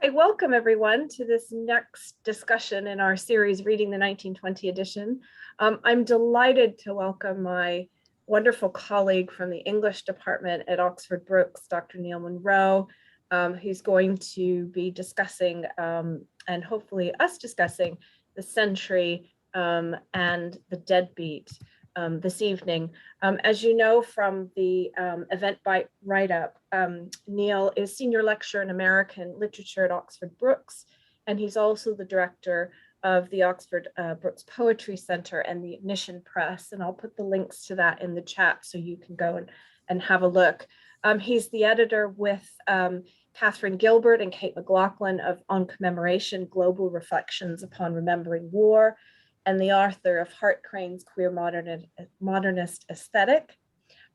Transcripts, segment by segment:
I welcome everyone to this next discussion in our series, Reading the 1920 edition. I'm delighted to welcome my wonderful colleague from the English department at Oxford Brookes, Dr. Neil Monroe, who's going to be discussing, and hopefully us discussing, the Sentry and the Deadbeat this evening. As you know from the Eventbrite write-up, Neil is Senior Lecturer in American Literature at Oxford Brookes, and he's also the director of the Oxford Brookes Poetry Center and the Ignition Press, and I'll put the links to that in the chat so you can go and have a look. He's the editor with Catherine Gilbert and Kate McLaughlin of On Commemoration, Global Reflections upon Remembering War, and the author of Hart Crane's Queer Modernist Aesthetic.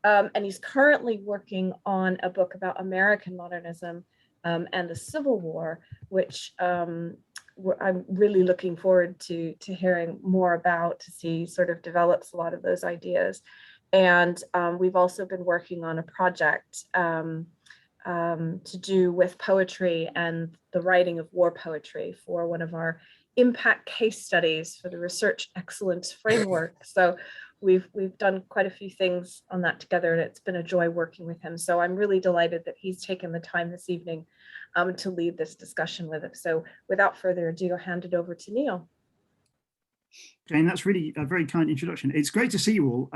And he's currently working on a book about American modernism and the Civil War, which I'm really looking forward to hearing more about, to see sort of develops a lot of those ideas. And we've also been working on a project to do with poetry and the writing of war poetry for one of our impact case studies for the Research Excellence Framework. So we've done quite a few things on that together, and it's been a joy working with him. So I'm really delighted that he's taken the time this evening to lead this discussion with us. So without further ado, I'll hand it over to Neil. Jane, that's really a very kind introduction. It's great to see you all.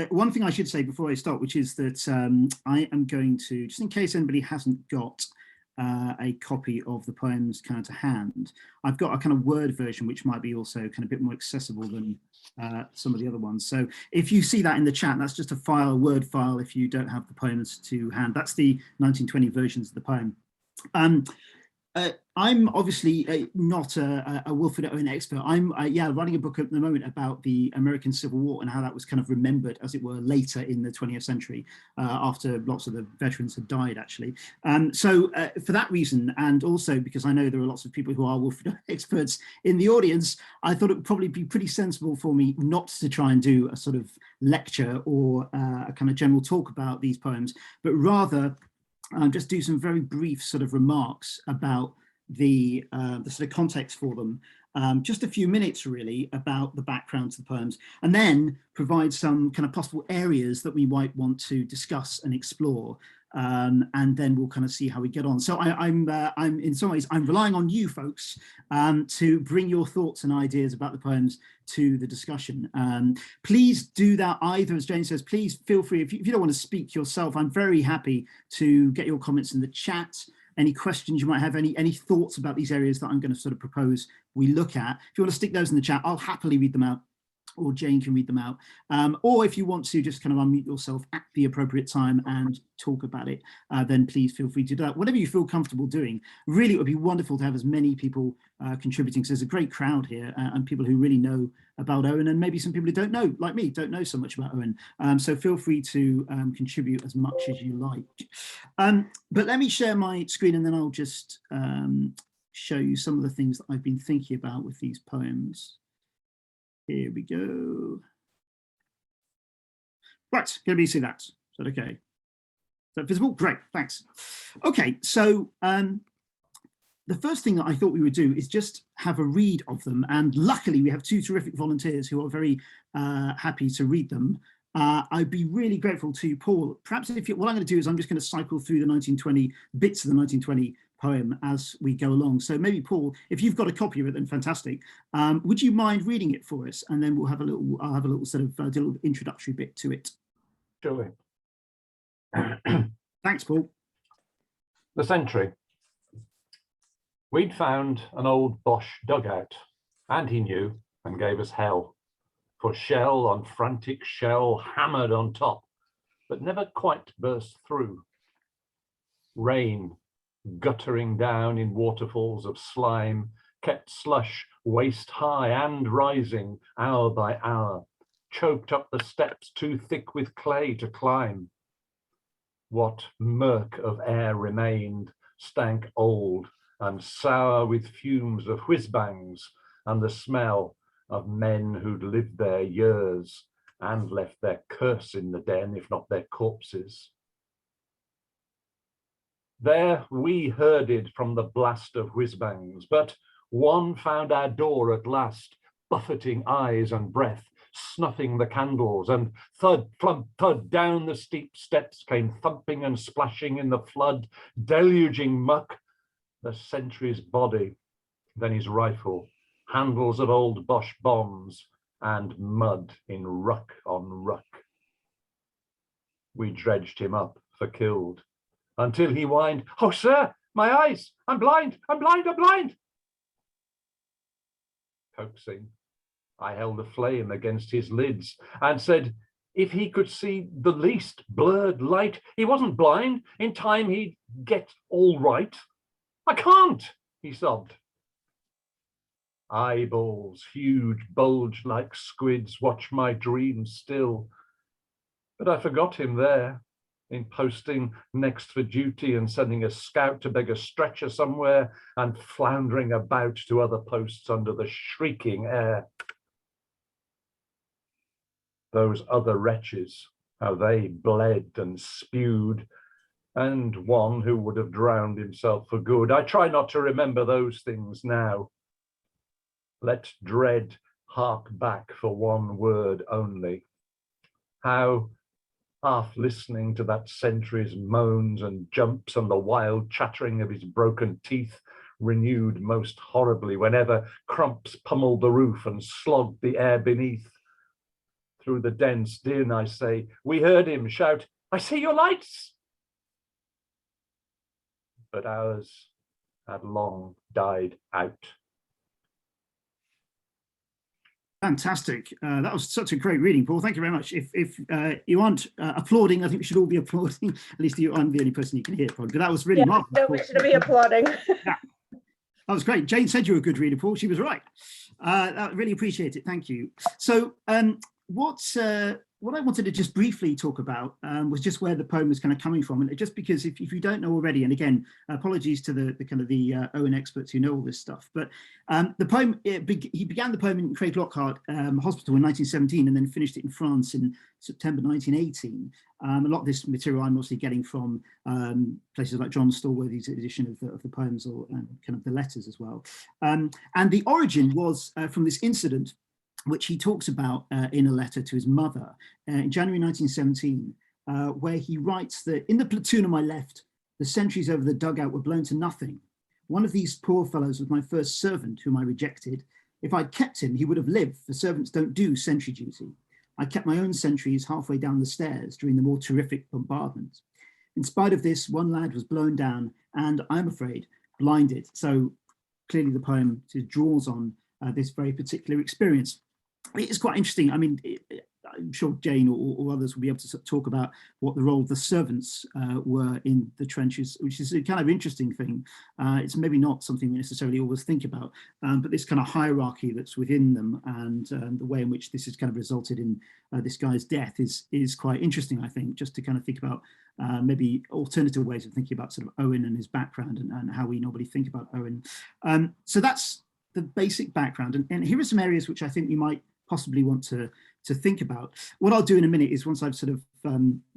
One thing I should say before I start, which is that I am going to, just in case anybody hasn't got a copy of the poems kind of to hand, I've got a kind of Word version which might be also kind of a bit more accessible than some of the other ones. So if you see that in the chat, that's just a file, a Word file, if you don't have the poems to hand. That's the 1920 versions of the poem. I'm obviously not a Wilfred Owen expert. I'm writing a book at the moment about the American Civil War and how that was kind of remembered, as it were, later in the 20th century, after lots of the veterans had died, actually. So for that reason, and also because I know there are lots of people who are Wilfred Owen experts in the audience, I thought it would probably be pretty sensible for me not to try and do a sort of lecture or a kind of general talk about these poems, but rather just do some very brief sort of remarks about the sort of context for them, just a few minutes really about the background to the poems, and then provide some kind of possible areas that we might want to discuss and explore, and then we'll kind of see how we get on. So I'm in some ways, I'm relying on you folks to bring your thoughts and ideas about the poems to the discussion. Please do that either, as Jane says, please feel free, if you don't want to speak yourself, I'm very happy to get your comments in the chat. Any questions you might have, any thoughts about these areas that I'm going to sort of propose we look at. If you want to stick those in the chat, I'll happily read them out, or Jane can read them out. Or if you want to just kind of unmute yourself at the appropriate time and talk about it, then please feel free to do that. Whatever you feel comfortable doing. Really, it would be wonderful to have as many people contributing, because there's a great crowd here and people who really know about Owen, and maybe some people who don't know, like me, don't know so much about Owen. So feel free to contribute as much as you like. But let me share my screen and then I'll just show you some of the things that I've been thinking about with these poems. Here we go. Right, can you see that? Is that okay? Is that visible? Great, thanks. Okay, so the first thing that I thought we would do is just have a read of them. And luckily we have two terrific volunteers who are very happy to read them. I'd be really grateful to Paul. Perhaps what I'm going to do is I'm just going to cycle through the 1920 bits of the 1920 poem as we go along. So maybe Paul, if you've got a copy of it, then fantastic. Would you mind reading it for us? And then I'll have a little sort of do a little introductory bit to it. Surely. Thanks, Paul. The Sentry. We'd found an old Boche dugout, and he knew and gave us hell. For shell on frantic shell hammered on top, but never quite burst through. Rain, guttering down in waterfalls of slime, kept slush waist high and rising hour by hour, choked up the steps too thick with clay to climb. What murk of air remained stank old and sour with fumes of whiz-bangs and the smell of men who'd lived there years and left their curse in the den, if not their corpses. There we herded from the blast of whiz-bangs, but one found our door at last, buffeting eyes and breath, snuffing the candles, and thud, flump, thud, down the steep steps came thumping and splashing in the flood, deluging muck, the sentry's body, then his rifle, handles of old Bosch bombs, and mud in ruck on ruck. We dredged him up for killed, until he whined, "Oh, sir, my eyes, I'm blind, I'm blind, I'm blind." Coaxing, I held a flame against his lids and said, if he could see the least blurred light, he wasn't blind, in time he'd get all right. "I can't," he sobbed. Eyeballs, huge, bulge-like squids, watch my dreams still. But I forgot him there, in posting next for duty and sending a scout to beg a stretcher somewhere and floundering about to other posts under the shrieking air. Those other wretches, how they bled and spewed, and one who would have drowned himself for good. I try not to remember those things now. Let dread hark back for one word only. How, half listening to that sentry's moans and jumps and the wild chattering of his broken teeth, renewed most horribly whenever crumps pummeled the roof and slogged the air beneath. Through the dense din, I say, we heard him shout, "I see your lights!" But ours had long died out. Fantastic. That was such a great reading, Paul. Thank you very much. If you aren't applauding, I think we should all be applauding. At least I'm the only person you can hear, probably. But that was really marvelous. No, we should be applauding. Yeah. That was great. Jane said you were a good reader, Paul. She was right. I really appreciate it. Thank you. So what I wanted to just briefly talk about was just where the poem was kind of coming from, and just because if you don't know already, and again, apologies to the Owen experts who know all this stuff, but the poem, he began the poem in Craig Lockhart Hospital in 1917 and then finished it in France in September 1918. A lot of this material I'm mostly getting from places like John Stallworthy's edition of the poems, or kind of the letters as well. And the origin was from this incident which he talks about in a letter to his mother in January 1917, where he writes that in the platoon on my left, the sentries over the dugout were blown to nothing. One of these poor fellows was my first servant, whom I rejected. If I'd kept him, he would have lived, for servants don't do sentry duty. I kept my own sentries halfway down the stairs during the more terrific bombardment. In spite of this, one lad was blown down and, I'm afraid, blinded. So clearly the poem draws on this very particular experience. It's quite interesting. I mean, I'm sure Jane or others will be able to talk about what the role of the servants were in the trenches, which is a kind of interesting thing. It's maybe not something we necessarily always think about, but this kind of hierarchy that's within them and the way in which this has kind of resulted in this guy's death is quite interesting, I think, just to kind of think about maybe alternative ways of thinking about sort of Owen and his background and how we normally think about Owen. So that's the basic background. And here are some areas which I think you might possibly want to think about. What I'll do in a minute is once I've sort of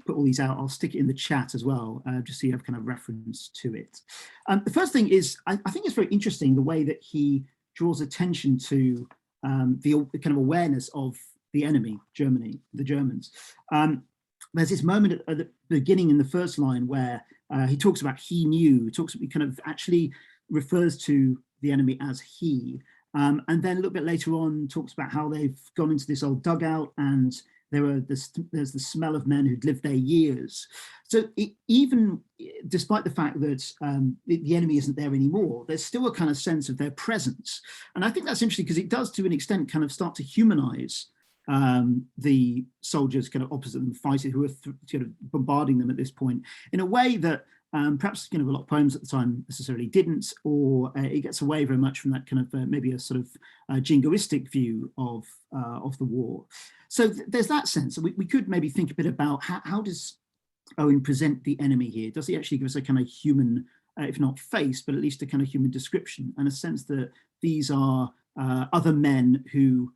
put all these out, I'll stick it in the chat as well, just so you have kind of reference to it. The first thing is, I think it's very interesting the way that he draws attention to the kind of awareness of the enemy, Germany, the Germans. There's this moment at the beginning in the first line where he talks about he knew, he kind of actually refers to the enemy as he. And then a little bit later on talks about how they've gone into this old dugout and there's the smell of men who'd lived there years. So even despite the fact that the enemy isn't there anymore, there's still a kind of sense of their presence. And I think that's interesting because it does to an extent kind of start to humanize the soldiers kind of opposite them fighting, who are sort of bombarding them at this point in a way that perhaps a lot of poems at the time necessarily didn't, or it gets away very much from that kind of maybe a sort of jingoistic view of the war. So there's that sense. We could maybe think a bit about how does Owen present the enemy here? Does he actually give us a kind of human, if not face, but at least a kind of human description, and a sense that these are other men who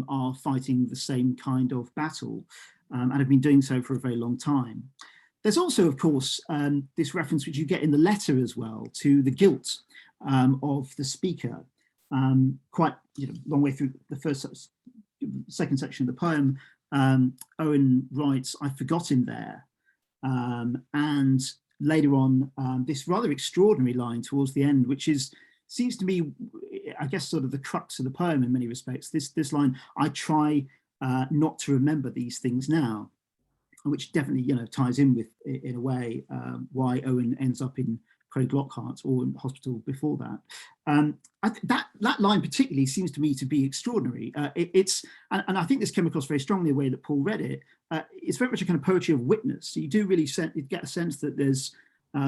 are fighting the same kind of battle and have been doing so for a very long time. There's also, of course, this reference which you get in the letter as well to the guilt of the speaker. Quite long way through the second section of the poem, Owen writes, "I forgot him there." And later on, this rather extraordinary line towards the end, which seems to me, I guess, sort of the crux of the poem in many respects. This line, "I try not to remember these things now," which definitely ties in with, in a way, why Owen ends up in Craig Lockhart or in hospital before that. That line particularly seems to me to be extraordinary. And I think this came across very strongly the way that Paul read it. It's very much a kind of poetry of witness. So you do really get a sense that there's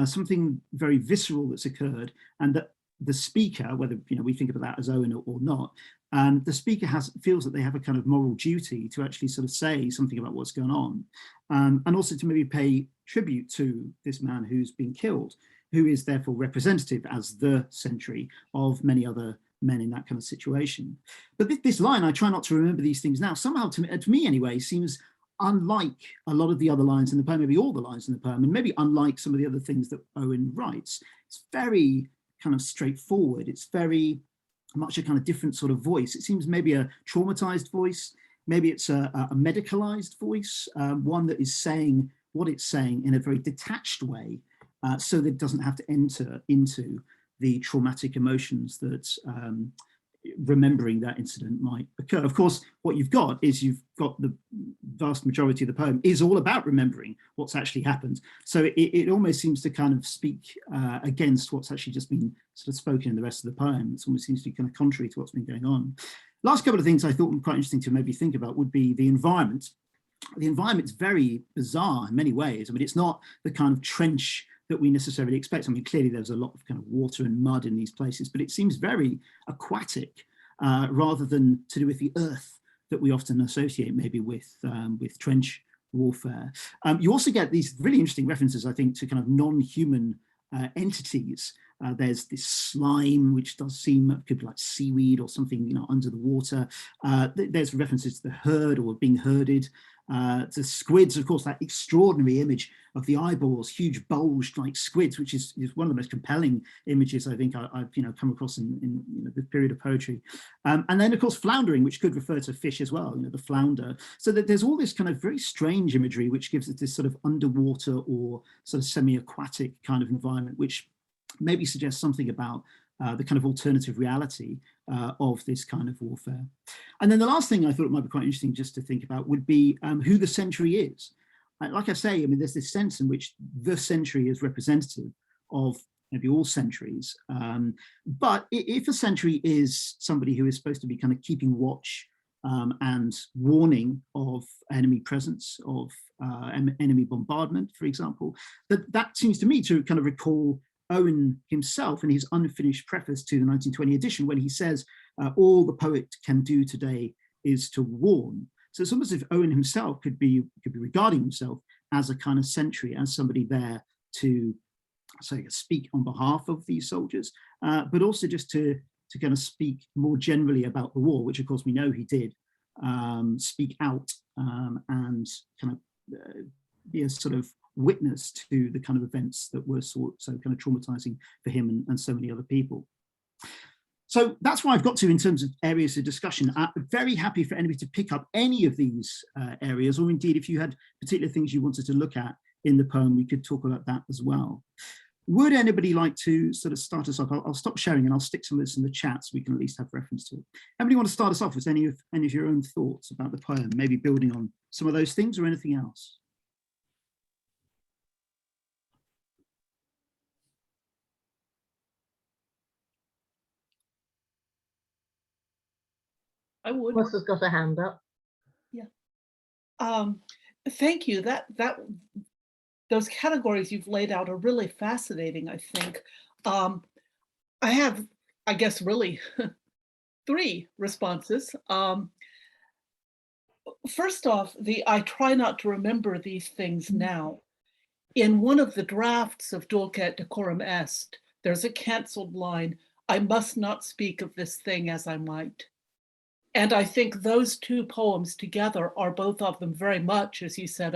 something very visceral that's occurred, and that the speaker, whether we think about that as Owen or not, the speaker feels that they have a kind of moral duty to actually sort of say something about what's going on, and also to maybe pay tribute to this man who's been killed, who is therefore representative as the Sentry of many other men in that kind of situation. But this line, "I try not to remember these things now," somehow to me anyway, seems unlike a lot of the other lines in the poem, maybe all the lines in the poem, and maybe unlike some of the other things that Owen writes. It's very kind of straightforward. It's very much a kind of different sort of voice. It seems maybe a traumatized voice, maybe it's a medicalized voice, one that is saying what it's saying in a very detached way, so that it doesn't have to enter into the traumatic emotions that remembering that incident might occur. Of course, what you've got the vast majority of the poem is all about remembering what's actually happened. So it almost seems to kind of speak against what's actually just been sort of spoken in the rest of the poem. It almost seems to be kind of contrary to what's been going on. Last couple of things I thought were quite interesting to maybe think about would be the environment. The environment's very bizarre in many ways. I mean, it's not the kind of trench that we necessarily expect. I mean, clearly there's a lot of kind of water and mud in these places, but it seems very aquatic rather than to do with the earth that we often associate maybe with trench warfare. You also get these really interesting references, I think, to kind of non-human entities. There's this slime, which does seem could be like seaweed or something, under the water. There's references to the herd or being herded. The squids, of course, that extraordinary image of the eyeballs, huge bulged like squids, which is one of the most compelling images I think I've come across in this period of poetry. And then, of course, floundering, which could refer to fish as well, the flounder. So that there's all this kind of very strange imagery, which gives it this sort of underwater or sort of semi-aquatic kind of environment, which maybe suggests something about the kind of alternative reality of this kind of warfare. And then the last thing I thought it might be quite interesting just to think about would be who the Sentry is. Like I say, I mean, there's this sense in which the Sentry is representative of maybe all sentries. But if a Sentry is somebody who is supposed to be kind of keeping watch and warning of enemy presence, of enemy bombardment, for example, that seems to me to kind of recall Owen himself in his unfinished preface to the 1920 edition, when he says, all the poet can do today is to warn. So it's almost as if Owen himself could be regarding himself as a kind of Sentry, as somebody there to speak on behalf of these soldiers, but also just to kind of speak more generally about the war, which of course we know he did, speak out and kind of be a sort of witness to the kind of events that were so kind of traumatizing for him and so many other people. So that's where I've got to in terms of areas of discussion. I'm very happy for anybody to pick up any of these areas, or indeed if you had particular things you wanted to look at in the poem, we could talk about that as well. Would anybody like to sort of start us off? I'll stop sharing and I'll stick some of this in the chat so we can at least have reference to it. Anybody want to start us off with any of your own thoughts about the poem, maybe building on some of those things or anything else? I would. Russ has got a hand up. Yeah. Thank you. Those categories you've laid out are really fascinating, I think. I have, I guess, really three responses. First off, I try not to remember these things now. In one of the drafts of Dulce et decorum est, there's a canceled line, "I must not speak of this thing as I might." And I think those two poems together are both of them very much, as you said,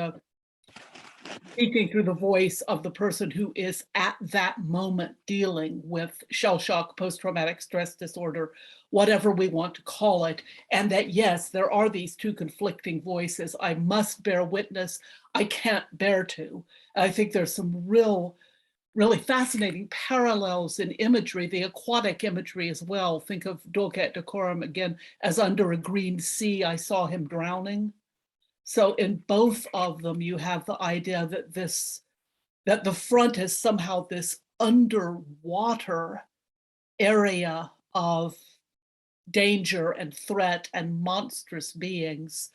speaking through the voice of the person who is at that moment dealing with shell shock, post-traumatic stress disorder, whatever we want to call it. And that, yes, there are these two conflicting voices. I must bear witness. I can't bear to. I think there's some really fascinating parallels in imagery, the aquatic imagery as well. Think of Dulcat Decorum again as under a green sea, I saw him drowning. So in both of them, you have the idea that the front is somehow this underwater area of danger and threat and monstrous beings.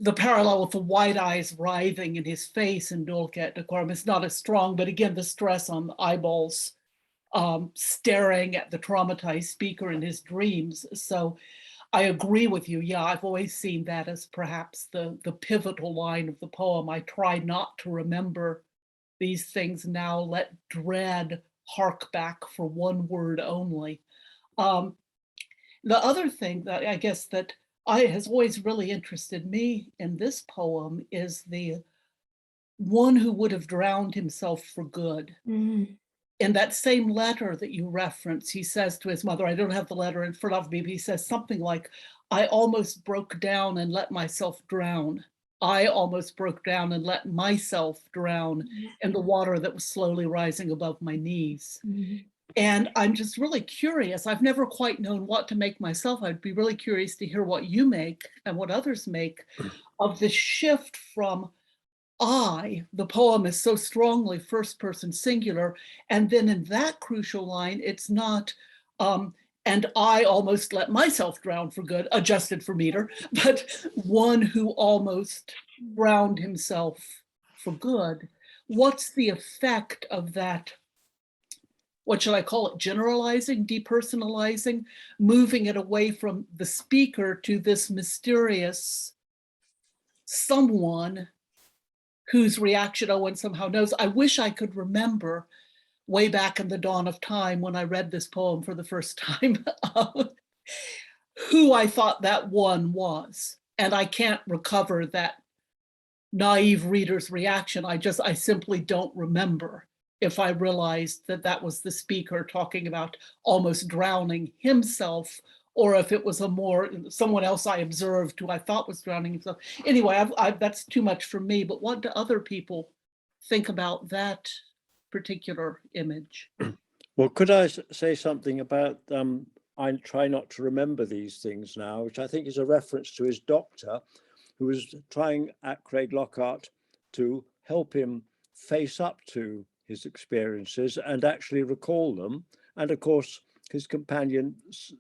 The parallel with the wide eyes writhing in his face in Dulcat Decorum is not as strong, but again, the stress on the eyeballs staring at the traumatized speaker in his dreams. So I agree with you. Yeah, I've always seen that as perhaps the pivotal line of the poem. I try not to remember these things now. Let dread hark back for one word only. The other thing that I guess that has always really interested me in this poem is the one who would have drowned himself for good. Mm. In that same letter that you reference, he says to his mother, I don't have the letter in front of me, but he says something like, I almost broke down and let myself drown. I almost broke down and let myself drown in the water that was slowly rising above my knees. Mm-hmm. And I'm just really curious. I've never quite known what to make myself. I'd be really curious to hear what you make and what others make of the shift from I, the poem is so strongly first person singular. And then in that crucial line, it's not, and I almost let myself drown for good, adjusted for meter, but one who almost drowned himself for good. What's the effect of that? What should I call it? Generalizing, depersonalizing, moving it away from the speaker to this mysterious someone whose reaction Owen somehow knows. I wish I could remember way back in the dawn of time when I read this poem for the first time, who I thought that one was. And I can't recover that naive reader's reaction. I simply don't remember if I realized that that was the speaker talking about almost drowning himself, or if it was someone else I observed who I thought was drowning himself. Anyway, that's too much for me, but what do other people think about that particular image? Well, could I say something about, I try not to remember these things now, which I think is a reference to his doctor, who was trying at Craig Lockhart to help him face up to his experiences and actually recall them. And of course, his companion,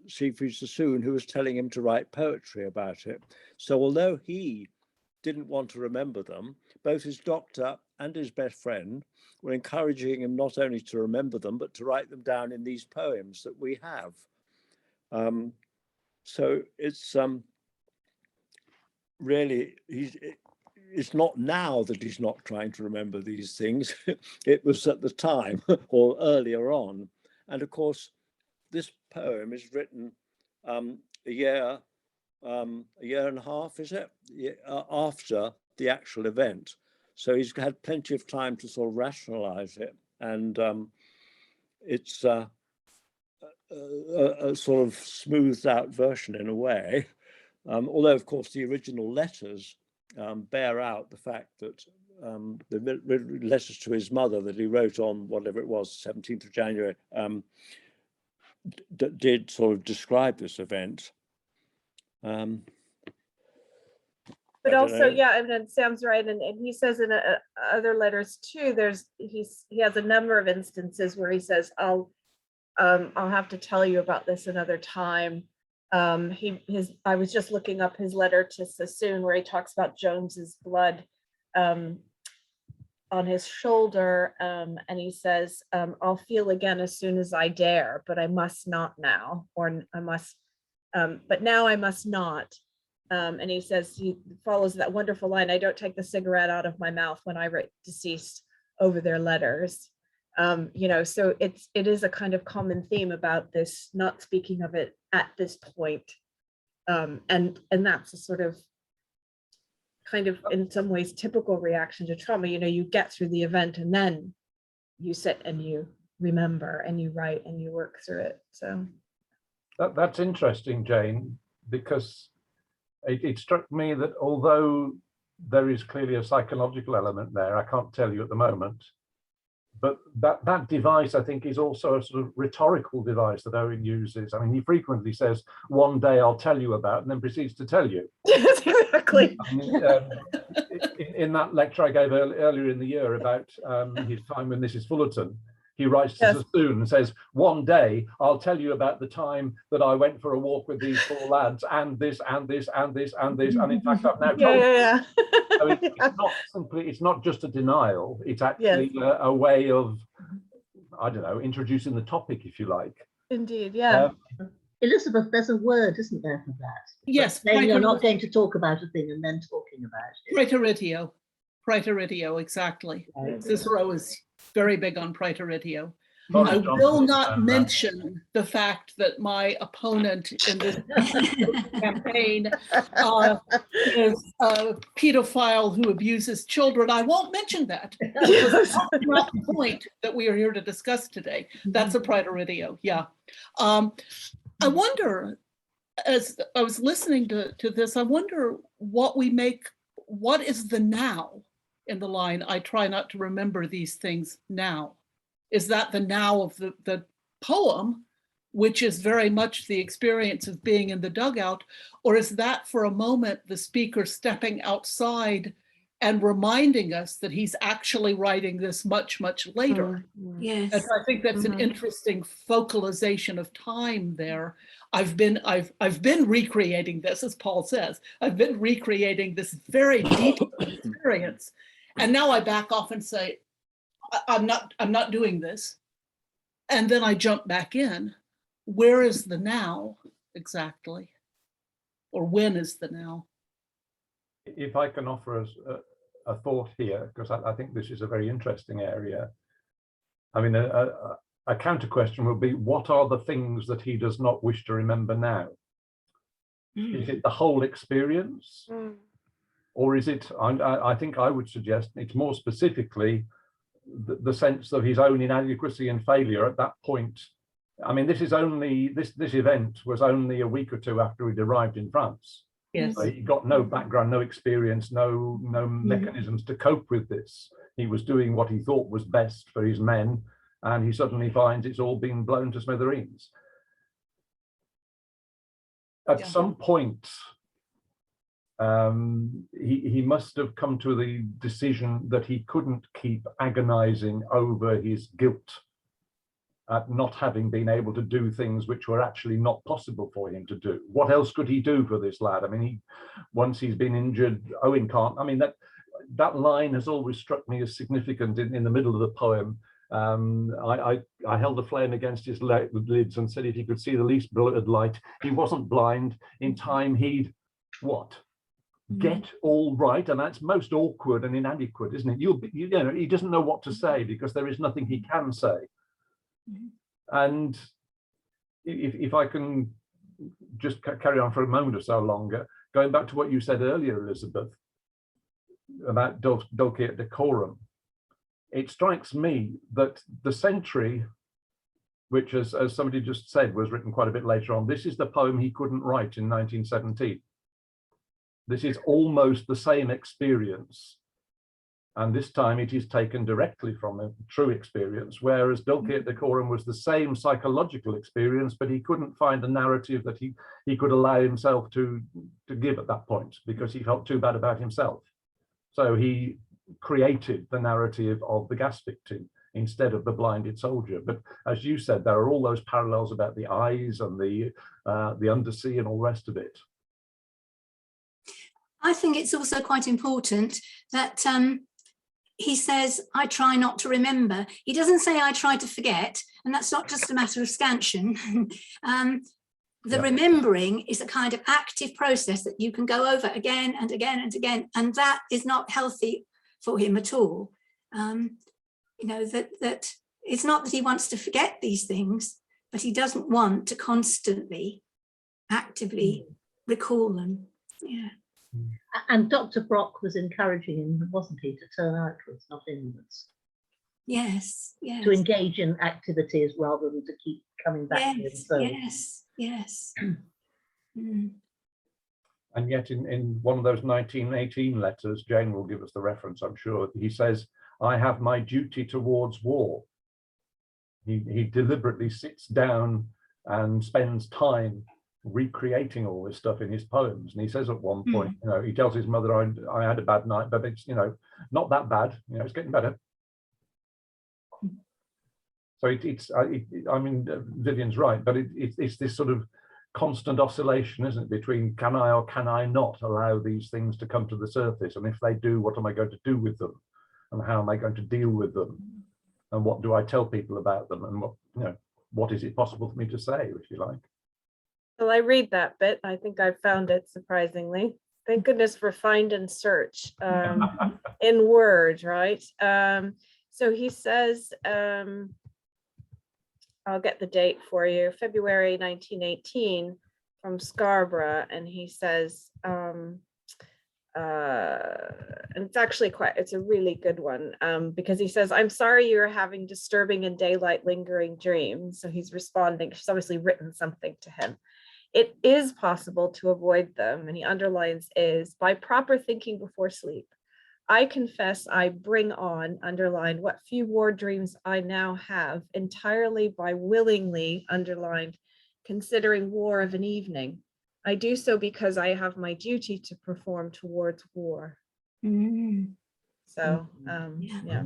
Siegfried Sassoon, who was telling him to write poetry about it. So although he didn't want to remember them, both his doctor and his best friend were encouraging him not only to remember them, but to write them down in these poems that we have. So it's really, it's not now that he's not trying to remember these things. It was at the time or earlier on. And of course, this poem is written a year and a half, is it? After the actual event. So he's had plenty of time to sort of rationalize it. And it's a sort of smoothed out version in a way. Although, of course, the original letters bear out the fact that the letters to his mother that he wrote on whatever it was, 17th of January, did sort of describe this event. But also, yeah, and then Sam's right, and he says in other letters too. He has a number of instances where he says, "I'll have to tell you about this another time." I was just looking up his letter to Sassoon where he talks about Jones's blood on his shoulder, and he says, "I'll feel again as soon as I dare, but I must not now, or I must, but now I must not." And he says, he follows that wonderful line, "I don't take the cigarette out of my mouth when I write deceased over their letters." So it is a kind of common theme about this, not speaking of it at this point. And that's a sort of kind of in some ways typical reaction to trauma. You know, you get through the event and then you sit and you remember and you write and you work through it. So that's interesting, Jane, because it struck me that although there is clearly a psychological element there, I can't tell you at the moment, but that device, I think, is also a sort of rhetorical device that Owen uses. I mean, he frequently says, "One day I'll tell you about," and then proceeds to tell you. yes, exactly. I mean, in that lecture I gave earlier in the year about his time with Mrs. Fullerton, he writes to Sassoon and says, "One day I'll tell you about the time that I went for a walk with these four lads, and this, and this, and this, and this." And in fact, I've now told you. So it's not simply, it's not just a denial, it's actually a way of, I don't know, introducing the topic, if you like. Indeed, yeah. Elizabeth, there's a word, isn't there, for that? Yes. Saying you're not going to talk about a thing and then talking about it. Praeteritio, exactly. Right. Cicero is very big on praeteritio. Boris I Johnson will not found that. mention the fact that my opponent in this campaign is a pedophile who abuses children. I won't mention that. Because that's not the point that we are here to discuss today. That's a praeteritio, yeah. I wonder, as I was listening to this, I wonder what is the now in the line, "I try not to remember these things now." Is that the now of the poem, which is very much the experience of being in the dugout, or is that for a moment the speaker stepping outside and reminding us that he's actually writing this much, much later? Yes. And I think that's an interesting focalization of time there. I've been recreating this, as Paul says. I've been recreating this very detailed experience, and now I back off and say, I'm not doing this. And then I jump back in. Where is the now exactly? Or when is the now? If I can offer us a thought here, because I think this is a very interesting area. I mean, a counter question would be, what are the things that he does not wish to remember now? Is it the whole experience? Or is it, I think I would suggest it's more specifically the sense of his own inadequacy and failure at that point. I mean, this event was only a week or two after he'd arrived in France. Yes. So he got no background, no experience, no mechanisms to cope with this. He was doing what he thought was best for his men, and he suddenly finds it's all been blown to smithereens. At some point, he must have come to the decision that he couldn't keep agonizing over his guilt at not having been able to do things which were actually not possible for him to do. What else could he do for this lad? I mean, once he's been injured, Owen can't. I mean, that line has always struck me as significant in the middle of the poem. I held a flame against his lids and said if he could see the least blurred light, he wasn't blind. In time he'd what? Get all right, and that's most awkward and inadequate, isn't it? You know, he doesn't know what to say because there is nothing he can say. And if I can just carry on for a moment or so longer, going back to what you said earlier, Elizabeth, about dulce decorum, it strikes me that the Sentry, which as somebody just said was written quite a bit later on, this is the poem he couldn't write in 1917. This is almost the same experience, and this time it is taken directly from a true experience, whereas Dulce et Decorum was the same psychological experience, but he couldn't find a narrative that he could allow himself to give at that point because he felt too bad about himself. So he created the narrative of the gas victim instead of the blinded soldier. But as you said, there are all those parallels about the eyes and the undersea and all the rest of it. I think it's also quite important that he says, I try not to remember. He doesn't say, I try to forget. And that's not just a matter of scansion. The remembering is a kind of active process that you can go over again and again and again. And that is not healthy for him at all. You know, that it's not that he wants to forget these things, but he doesn't want to constantly, actively recall them. Yeah. And Dr. Brock was encouraging him, wasn't he, to turn outwards, not inwards, Yes, to yes, engage in activities rather than to keep coming back to yes, himself. yes, yes. Mm. And yet in one of those 1918 letters, Jane will give us the reference, I'm sure, he says, I have my duty towards war. He deliberately sits down and spends time recreating all this stuff in his poems. And he says at one point, you know, he tells his mother, I had a bad night, but it's, you know, not that bad, you know, it's getting better. So I mean, Vivian's right, but it's this sort of constant oscillation, isn't it, between can I or can I not allow these things to come to the surface? And if they do, what am I going to do with them? And how am I going to deal with them? And what do I tell people about them? And what, you know, what is it possible for me to say, if you like? Well, I read that bit. I think I found it surprisingly. Thank goodness for find and search in Word, right? So he says, I'll get the date for you, February 1918 from Scarborough. And he says, and it's actually it's a really good one, because he says, I'm sorry you're having disturbing in daylight lingering dreams. So he's responding, she's obviously written something to him. It is possible to avoid them, and he underlines is, by proper thinking before sleep. I confess I bring on, underlined, what few war dreams I now have, entirely by willingly, underlined, considering war of an evening. I do so because I have my duty to perform towards war. So, yeah.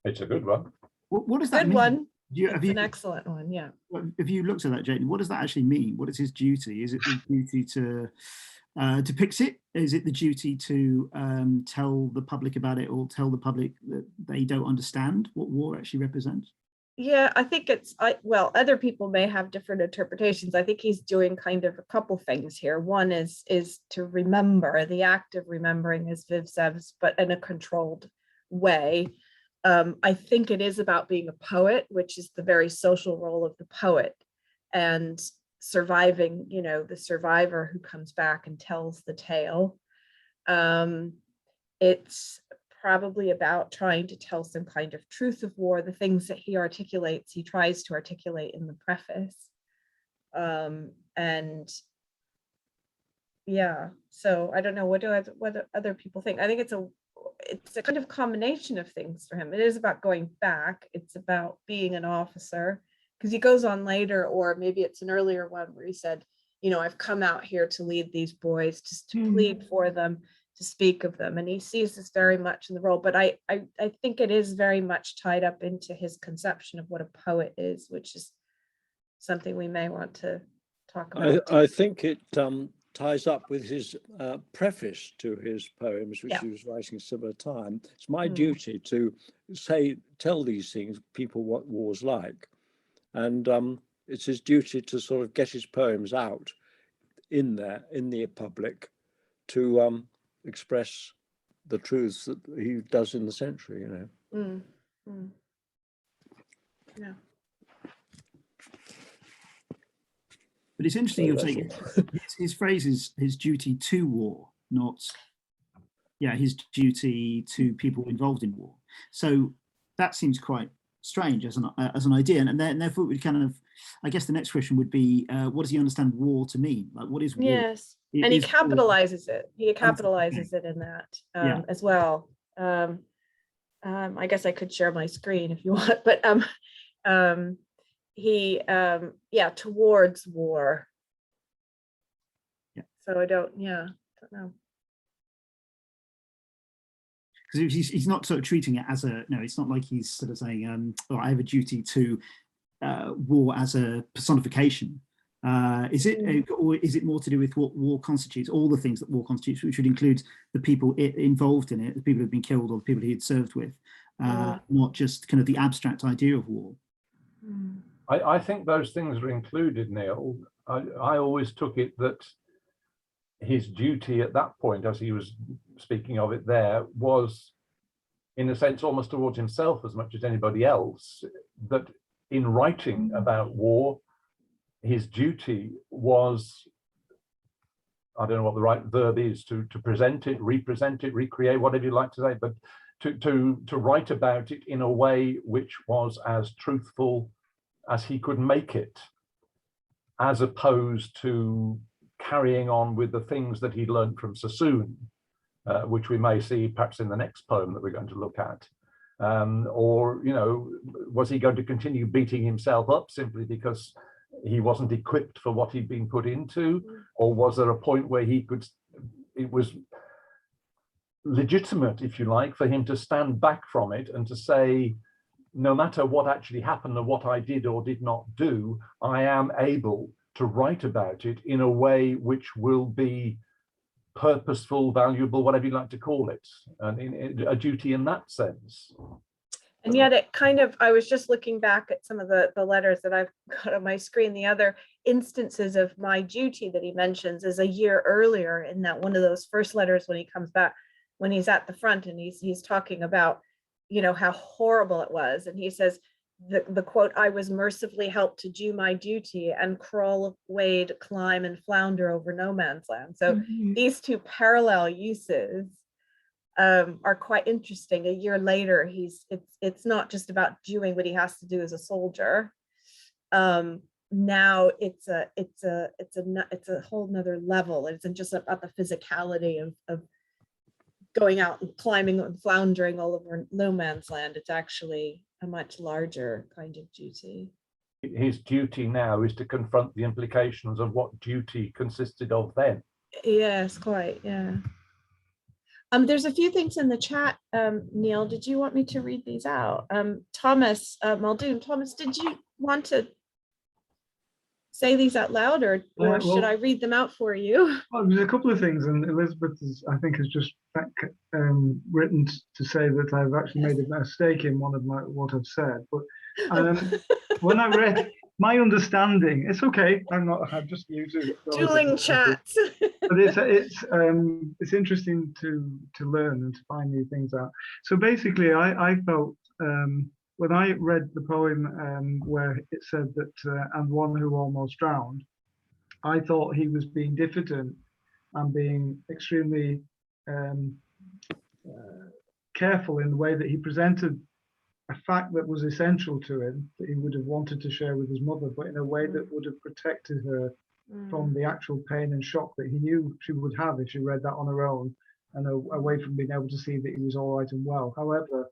It's a good one. What does that Good mean? one. Have It's an excellent one, yeah. Have you looked at that, Jane? What does that actually mean? What is his duty? Is it the duty to depict it? Is it the duty to tell the public about it, or tell the public that they don't understand what war actually represents? Yeah, I think it's, well, other people may have different interpretations. I think he's doing kind of a couple things here. One is to remember, the act of remembering, as Viv says, but in a controlled way. I think it is about being a poet, which is the very social role of the poet, and surviving, you know, the survivor who comes back and tells the tale. It's probably about trying to tell some kind of truth of war, the things that he articulates, he tries to articulate in the preface. And yeah, so I don't know, what other people think. I think it's a kind of combination of things for him. It is about going back, it's about being an officer, because he goes on later, or maybe it's an earlier one where he said, you know, I've come out here to lead these boys, just to plead for them, to speak of them, and he sees this very much in the role. But I think it is very much tied up into his conception of what a poet is, which is something we may want to talk about. I think it ties up with his preface to his poems, which he was writing at a similar time. It's my duty to tell these things, people, what war's like. And it's his duty to sort of get his poems out in the public, to express the truths that he does in the Sentry, you know. Yeah. But it's interesting, you're saying his phrase is his duty to war, not his duty to people involved in war. So that seems quite strange as an idea, and therefore it would kind of, I guess the next question would be, what does he understand war to mean? Like, what is war? Yes, and he capitalizes it. He capitalizes it in that as well. I guess I could share my screen if you want, but he towards war. So I don't know. Because he's not sort of treating it as it's not like he's sort of saying, I have a duty to war as a personification. Is it, or is it more to do with what war constitutes, all the things that war constitutes, which would include the people involved in it, the people who've been killed or the people he had served with, not just kind of the abstract idea of war? I think those things are included, Neil. I always took it that his duty at that point, as he was speaking of it there, was in a sense almost towards himself as much as anybody else, that in writing about war, his duty was I don't know what the right verb is, to present it, represent it, recreate, whatever you like to say, but to write about it in a way which was as truthful as he could make it, as opposed to carrying on with the things that he learned from Sassoon, which we may see perhaps in the next poem that we're going to look at. Or, you know, was he going to continue beating himself up simply because he wasn't equipped for what he'd been put into? Or was there a point where he could, it was legitimate, if you like, for him to stand back from it and to say, no matter what actually happened and what I did or did not do, I am able to write about it in a way which will be purposeful, valuable, whatever you like to call it, and in a duty in that sense. And yet it kind of, I was just looking back at some of the letters that I've got on my screen. The other instances of my duty that he mentions is a year earlier in that one of those first letters when he comes back, when he's at the front and he's talking about, you know, how horrible it was. And he says, the quote, I was mercifully helped to do my duty and crawl, wade, climb, and flounder over no man's land. So these two parallel uses are quite interesting. A year later, it's not just about doing what he has to do as a soldier. Now it's a whole nother level. It's just about the physicality of going out and climbing and floundering all over no man's land. It's actually a much larger kind of duty. His duty now is to confront the implications of what duty consisted of then. Yes, quite, yeah. There's a few things in the chat, Neil. Did you want me to read these out? Thomas Muldoon, Thomas, did you want to say these out loud, or should I read them out for you? Well, there's a couple of things, and Elizabeth I think has just written to say that I've actually made a mistake in one of what I've said. But when I read my understanding, it's okay. I'm just new to dueling chats. But it's interesting to learn and to find new things out. So basically, I felt when I read the poem where it said that and one who almost drowned, I thought he was being diffident and being extremely careful in the way that he presented a fact that was essential to him, that he would have wanted to share with his mother, but in a way that would have protected her from the actual pain and shock that he knew she would have if she read that on her own, and away from being able to see that he was all right and well. However,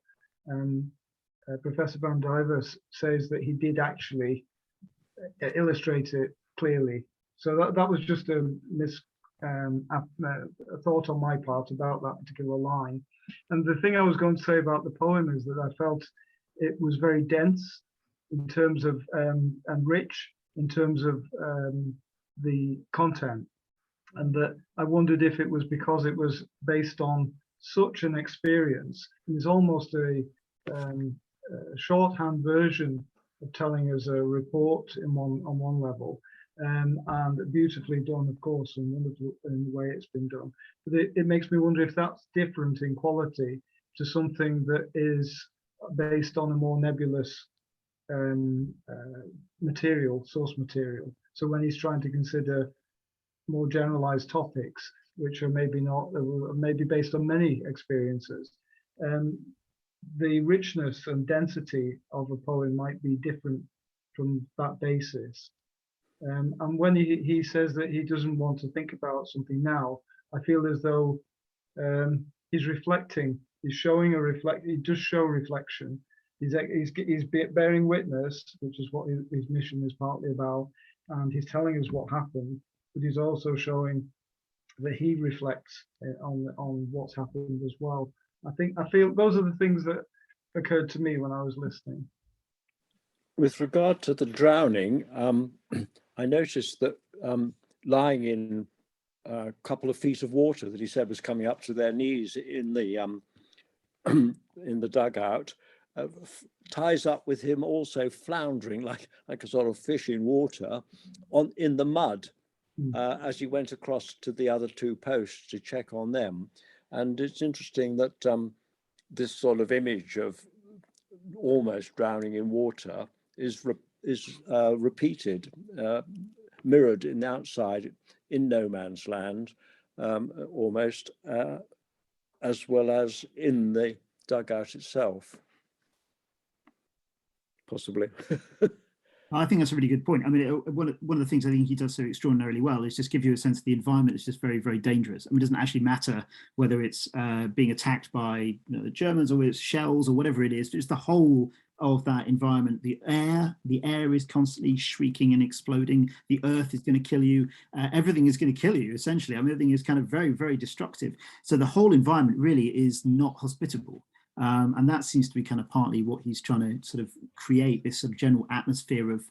Professor Van Diver says that he did actually illustrate it clearly. So that was just a thought on my part about that particular line. And the thing I was going to say about the poem is that I felt it was very dense in terms of and rich in terms of the content, and that I wondered if it was because it was based on such an experience. It was almost a shorthand version of telling us a report on one level, and beautifully done, of course, and wonderful in the way it's been done. But it makes me wonder if that's different in quality to something that is based on a more nebulous source material. So when he's trying to consider more generalized topics, which are maybe based on many experiences, the richness and density of a poem might be different from that basis. And when he says that he doesn't want to think about something now, I feel as though he's reflecting. He's showing he does show reflection. He's bearing witness, which is what his mission is partly about, and he's telling us what happened. But he's also showing that he reflects on what's happened as well. I feel those are the things that occurred to me when I was listening. With regard to the drowning, I noticed that lying in a couple of feet of water that he said was coming up to their knees in the in the dugout, ties up with him also floundering like a sort of fish in water in the mud as he went across to the other two posts to check on them. And it's interesting that this sort of image of almost drowning in water is repeated mirrored in the outside in no man's land, almost, as well as in the dugout itself. Possibly. I think that's a really good point. I mean, one of the things I think he does so extraordinarily well is just give you a sense of the environment is just very, very dangerous. I mean, it doesn't actually matter whether it's being attacked by the Germans or whether it's shells or whatever it is, but it's the whole of that environment. The air is constantly shrieking and exploding. The earth is going to kill you. Everything is going to kill you, essentially. I mean, everything is kind of very, very destructive. So the whole environment really is not hospitable. And that seems to be kind of partly what he's trying to sort of create, this sort of general atmosphere of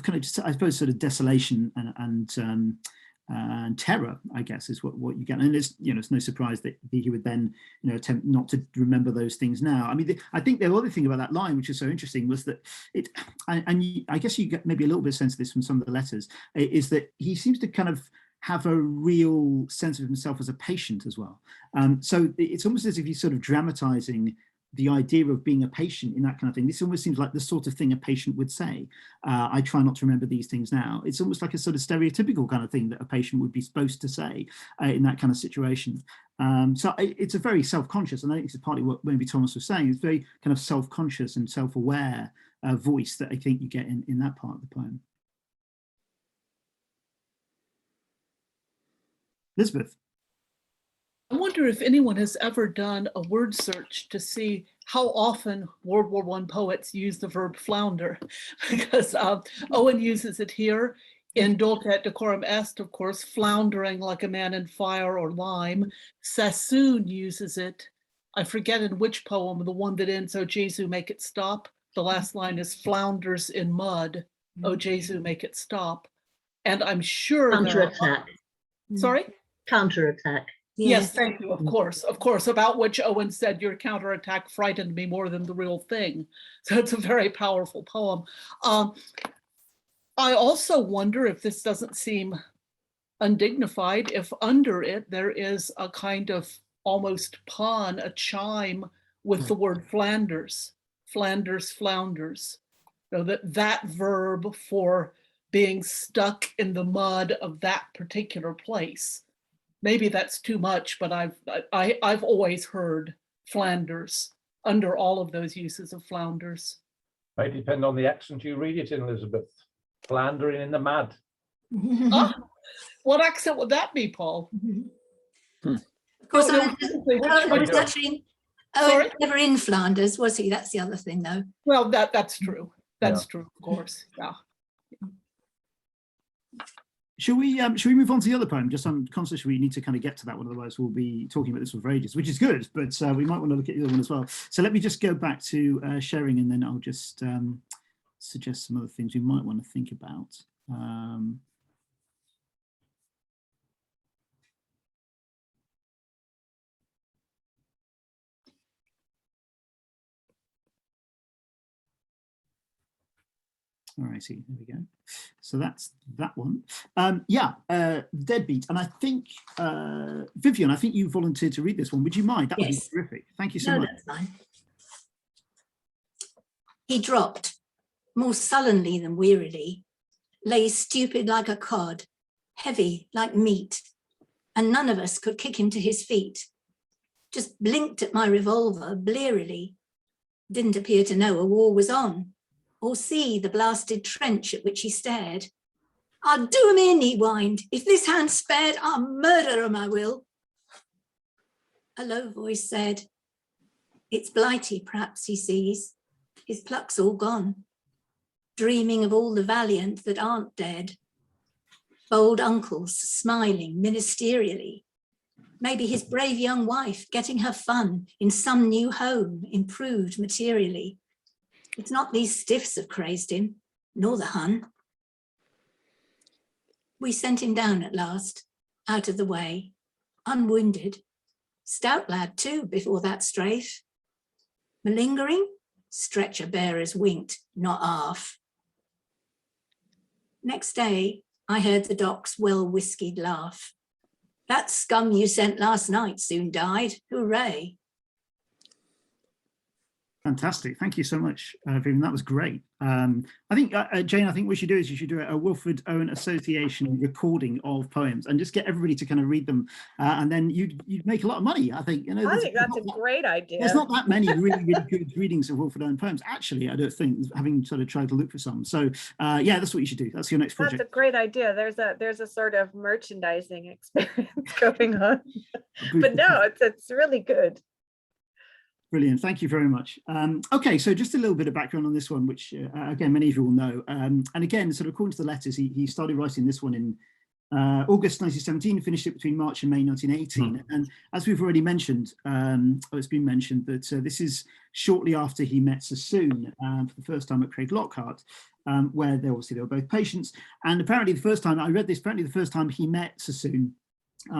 kind of just, I suppose, sort of desolation and terror, I guess, is what you get. And it's, you know, it's no surprise that he would then, you know, attempt not to remember those things now. I mean, I think the other thing about that line, which is so interesting, was that I guess you get maybe a little bit of sense of this from some of the letters, is that he seems to kind of have a real sense of himself as a patient as well. So it's almost as if he's sort of dramatizing the idea of being a patient in that kind of thing. This almost seems like the sort of thing a patient would say. I try not to remember these things now. It's almost like a sort of stereotypical kind of thing that a patient would be supposed to say in that kind of situation. So it's a very self-conscious, and I think it's partly what maybe Thomas was saying, it's very kind of self-conscious and self-aware voice that I think you get in that part of the poem. Elizabeth. I wonder if anyone has ever done a word search to see how often World War I poets use the verb flounder, because Owen uses it here in Dulcat Decorum Est, of course, floundering like a man in fire or lime. Sassoon uses it, I forget in which poem, the one that ends, "O Jesu, make it stop." The last line is flounders in mud, "O Jesu, make it stop." And I'm sure counterattack. Sorry? Counterattack. Yeah. Yes, thank you. Of course, about which Owen said, "Your counterattack frightened me more than the real thing." So it's a very powerful poem. I also wonder if this doesn't seem undignified, if under it there is a kind of almost pun, a chime with the word Flanders, Flanders, flounders. So that verb for being stuck in the mud of that particular place. Maybe that's too much, but I've always heard Flanders under all of those uses of flounders. May depend on the accent you read it in, Elizabeth. Flandering in the mud. What accent would that be, Paul? Of course, No, Owen was actually never in Flanders, was he? That's the other thing, though. Well, that's true. That's true, of course. Yeah. Should we move on to the other poem? Just I'm conscious we need to kind of get to that one, otherwise we'll be talking about this one for ages, which is good, but we might want to look at the other one as well. So let me just go back to sharing, and then I'll just suggest some other things we might want to think about. All righty, there we go. So that's that one. Deadbeat. And I think, Vivian, I think you volunteered to read this one. Would you mind? That would be terrific. Thank you so much. That's fine. He dropped, more sullenly than wearily, lay stupid like a cod, heavy like meat, and none of us could kick him to his feet. Just blinked at my revolver blearily. Didn't appear to know a war was on, or see the blasted trench at which he stared. "I'll do 'em in," he whined. "If this hand's spared, I'll murder 'em, I will." A low voice said, "It's Blighty, perhaps he sees. His pluck's all gone. Dreaming of all the valiant that aren't dead. Bold uncles smiling ministerially. Maybe his brave young wife getting her fun in some new home, improved materially. It's not these stiffs have crazed him, nor the Hun." We sent him down at last, out of the way, unwounded. Stout lad too, before that strafe. Malingering? Stretcher bearers winked, not half. Next day, I heard the doc's well-whiskied laugh. "That scum you sent last night soon died, hooray." Fantastic. Thank you so much, Vivian. That was great. I think, Jane, I think what we should do is you should do a Wilfred Owen Association recording of poems and just get everybody to kind of read them. And then you'd make a lot of money, I think. You know, I think that's a great idea. There's not that many really good readings of Wilfred Owen poems, actually, I don't think, having sort of tried to look for some. So yeah, that's what you should do. That's your next project. That's a great idea. There's a sort of merchandising experience going on. But no, it's really good. Brilliant. Thank you very much. Okay, so just a little bit of background on this one, which again, many of you will know. And again, sort of according to the letters, he started writing this one in August 1917, finished it between March and May 1918. And as we've already mentioned, it's been mentioned that this is shortly after he met Sassoon for the first time at Craig Lockhart, where they were both patients. And apparently the first time I read this, apparently the first time he met Sassoon,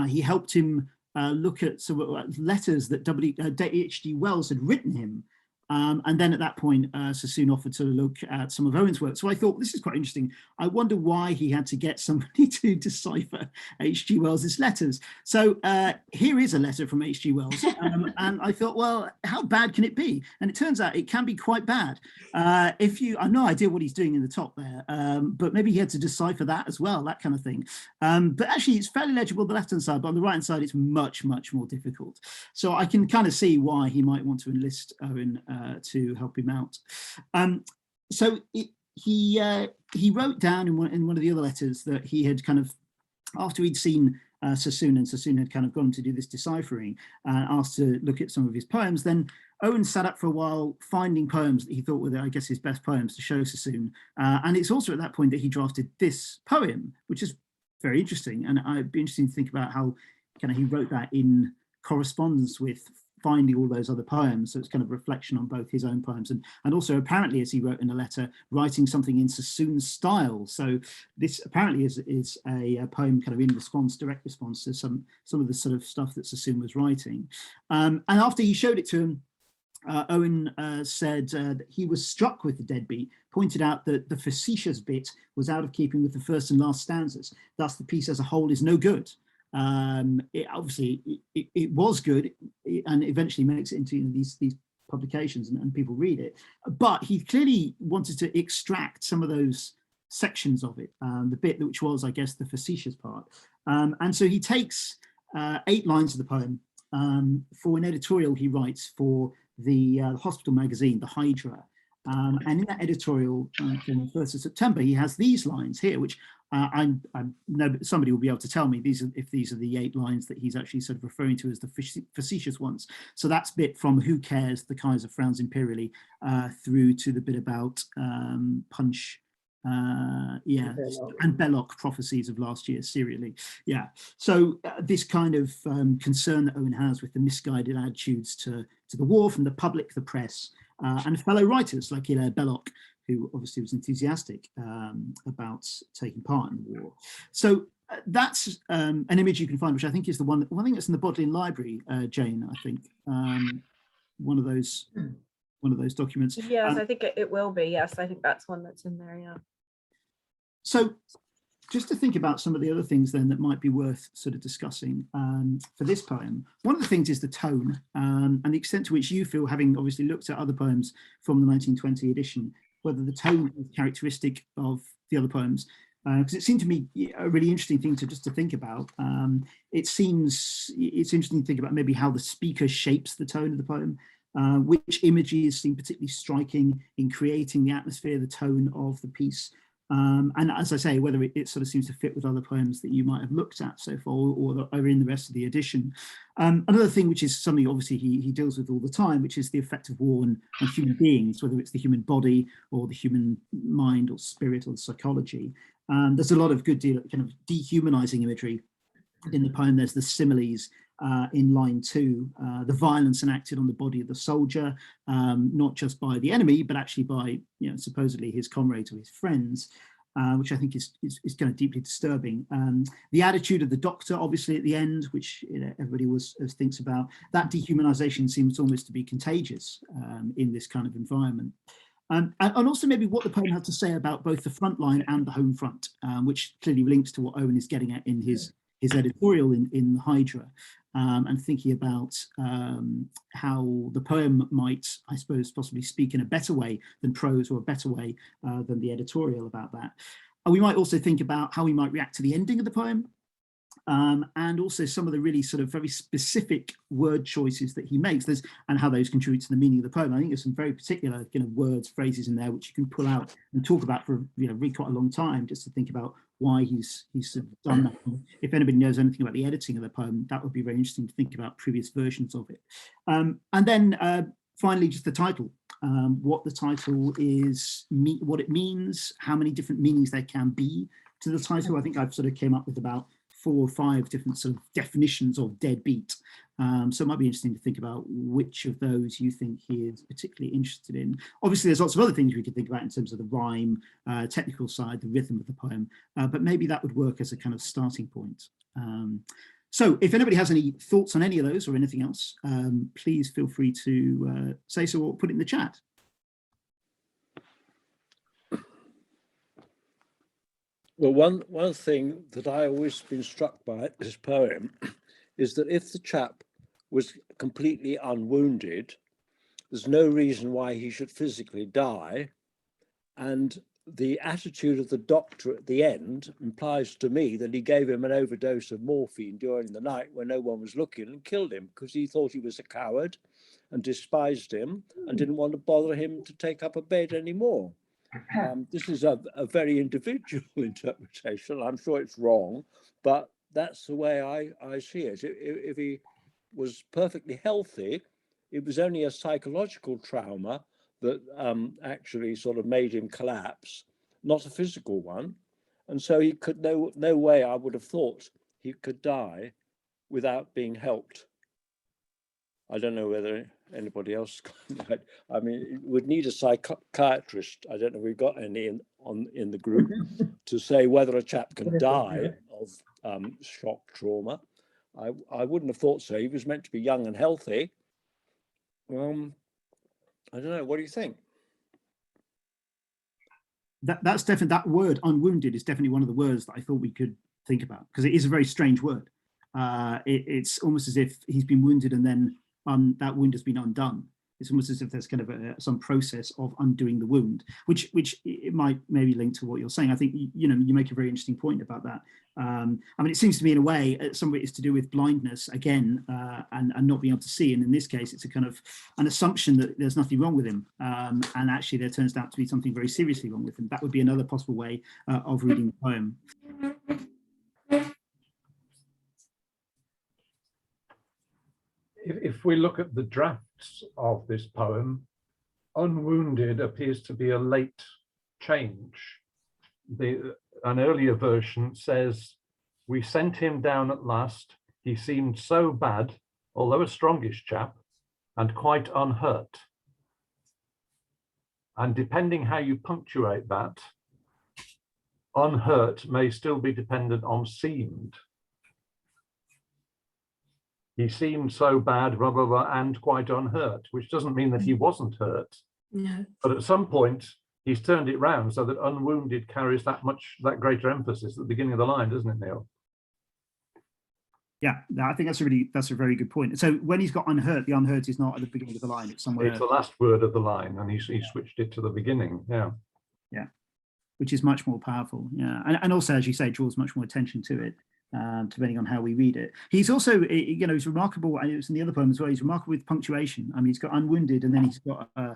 he helped him look at some letters that H.G. Wells had written him. And then at that point, Sassoon offered to look at some of Owen's work. So I thought, this is quite interesting. I wonder why he had to get somebody to decipher H.G. Wells's letters. So here is a letter from H.G. Wells. And I thought, well, how bad can it be? And it turns out it can be quite bad. I have no idea what he's doing in the top there, but maybe he had to decipher that as well, that kind of thing. But actually, it's fairly legible on the left-hand side, but on the right-hand side, it's much, much more difficult. So I can kind of see why he might want to enlist Owen to help him out. So he wrote down in one of the other letters that he had kind of, after he'd seen Sassoon, and Sassoon had kind of gone to do this deciphering, asked to look at some of his poems, then Owen sat up for a while finding poems that he thought were, I guess, his best poems to show Sassoon. And it's also at that point that he drafted this poem, which is very interesting. And I'd be interested to think about how kind of he wrote that in correspondence with finding all those other poems. So it's kind of reflection on both his own poems and also apparently, as he wrote in a letter, writing something in Sassoon's style. So this apparently is a poem kind of in response, direct response to some of the sort of stuff that Sassoon was writing. And after he showed it to him, Owen said that he was struck with the deadbeat, pointed out that the facetious bit was out of keeping with the first and last stanzas. Thus the piece as a whole is no good. It was good and eventually makes it into these publications and people read it. But he clearly wanted to extract some of those sections of it, the bit which was, I guess, the facetious part. And so he takes 8 lines of the poem for an editorial he writes for the hospital magazine, The Hydra. And in that editorial from the 1st of September, he has these lines here, which I know somebody will be able to tell me if these are the 8 lines that he's actually sort of referring to as the facetious ones. So that's bit from Who Cares, the Kaiser Frowns Imperially, through to the bit about Punch, and Belloc prophecies of last year serially. Yeah, so this kind of concern that Owen has with the misguided attitudes to the war from the public, the press, and fellow writers like Hilaire Belloc, who obviously was enthusiastic about taking part in the war. So that's an image you can find, which I think is the one that's in the Bodleian Library, Jane, I think, one of those documents. Yes, I think it will be. Yes, I think that's one that's in there, yeah. So just to think about some of the other things then that might be worth sort of discussing for this poem, one of the things is the tone and the extent to which you feel, having obviously looked at other poems from the 1920 edition, whether the tone is characteristic of the other poems, because it seemed to me a really interesting thing to think about. It's interesting to think about maybe how the speaker shapes the tone of the poem, which images seem particularly striking in creating the atmosphere, the tone of the piece. And as I say, whether it sort of seems to fit with other poems that you might have looked at so far or are in the rest of the edition. Another thing, which is something obviously he deals with all the time, which is the effect of war on human beings, whether it's the human body or the human mind or spirit or the psychology. There's a lot of good deal kind of dehumanizing imagery in the poem. There's the similes in line 2, the violence enacted on the body of the soldier, not just by the enemy, but actually by, supposedly his comrades or his friends, which I think is kind of deeply disturbing. The attitude of the doctor, obviously, at the end, which everybody thinks about, that dehumanization seems almost to be contagious in this kind of environment. And also maybe what the poem had to say about both the front line and the home front, which clearly links to what Owen is getting at in his his editorial in Hydra, and thinking about how the poem might, I suppose, possibly speak in a better way than prose, or a better way than the editorial about that. And we might also think about how we might react to the ending of the poem, and also some of the really sort of very specific word choices that he makes, and how those contribute to the meaning of the poem. I think there's some very particular words, phrases in there which you can pull out and talk about for really quite a long time, just to think about why he's sort of done that. If anybody knows anything about the editing of the poem, that would be very interesting to think about previous versions of it. And then finally, just the title, what the title is, what it means, how many different meanings there can be to the title. I think I've sort of came up with about 4 or 5 different sort of definitions of deadbeat. So it might be interesting to think about which of those you think he is particularly interested in. Obviously, there's lots of other things we could think about in terms of the rhyme, technical side, the rhythm of the poem, but maybe that would work as a kind of starting point. So if anybody has any thoughts on any of those or anything else, please feel free to say so or put it in the chat. Well, one thing that I always been struck by this poem is that if the chap was completely unwounded, there's no reason why he should physically die. And the attitude of the doctor at the end implies to me that he gave him an overdose of morphine during the night when no one was looking, and killed him because he thought he was a coward and despised him and didn't want to bother him to take up a bed anymore. This is a very individual interpretation. I'm sure it's wrong, but that's the way I see it. If he was perfectly healthy, it was only a psychological trauma that actually sort of made him collapse, not a physical one. And so he could, no way I would have thought he could die without being helped. I don't know whether anybody else, I mean, it would need a psychiatrist. I don't know if we've got any in the group to say whether a chap can die of shock trauma. I wouldn't have thought so. He was meant to be young and healthy. I don't know. What do you think? That's definitely, that word unwounded is definitely one of the words that I thought we could think about, because it is a very strange word. It's almost as if he's been wounded and then that wound has been undone. It's almost as if there's kind of some process of undoing the wound, which it might maybe link to what you're saying. I think you make a very interesting point about that. I mean, it seems to me in a way some of it is to do with blindness again, and not being able to see. And in this case, it's a kind of an assumption that there's nothing wrong with him, and actually there turns out to be something very seriously wrong with him. That would be another possible way of reading the poem. If we look at the drafts of this poem, unwounded appears to be a late change. An earlier version says, "We sent him down at last. He seemed so bad, although a strongish chap, and quite unhurt." And depending how you punctuate that, unhurt may still be dependent on seemed. He seemed so bad, blah, blah, blah, and quite unhurt, which doesn't mean that he wasn't hurt. No. But at some point, he's turned it round so that unwounded carries that greater emphasis at the beginning of the line, doesn't it, Neil? Yeah, I think that's a very good point. So when he's got unhurt, the unhurt is not at the beginning of the line; it's somewhere. It's the last word of the line, and he switched it to the beginning. Yeah. Yeah, which is much more powerful. Yeah, and also, as you say, draws much more attention to it. Depending on how we read it. He's also, he's remarkable, and it was in the other poem as well, he's remarkable with punctuation. I mean, he's got unwounded, and then he's got a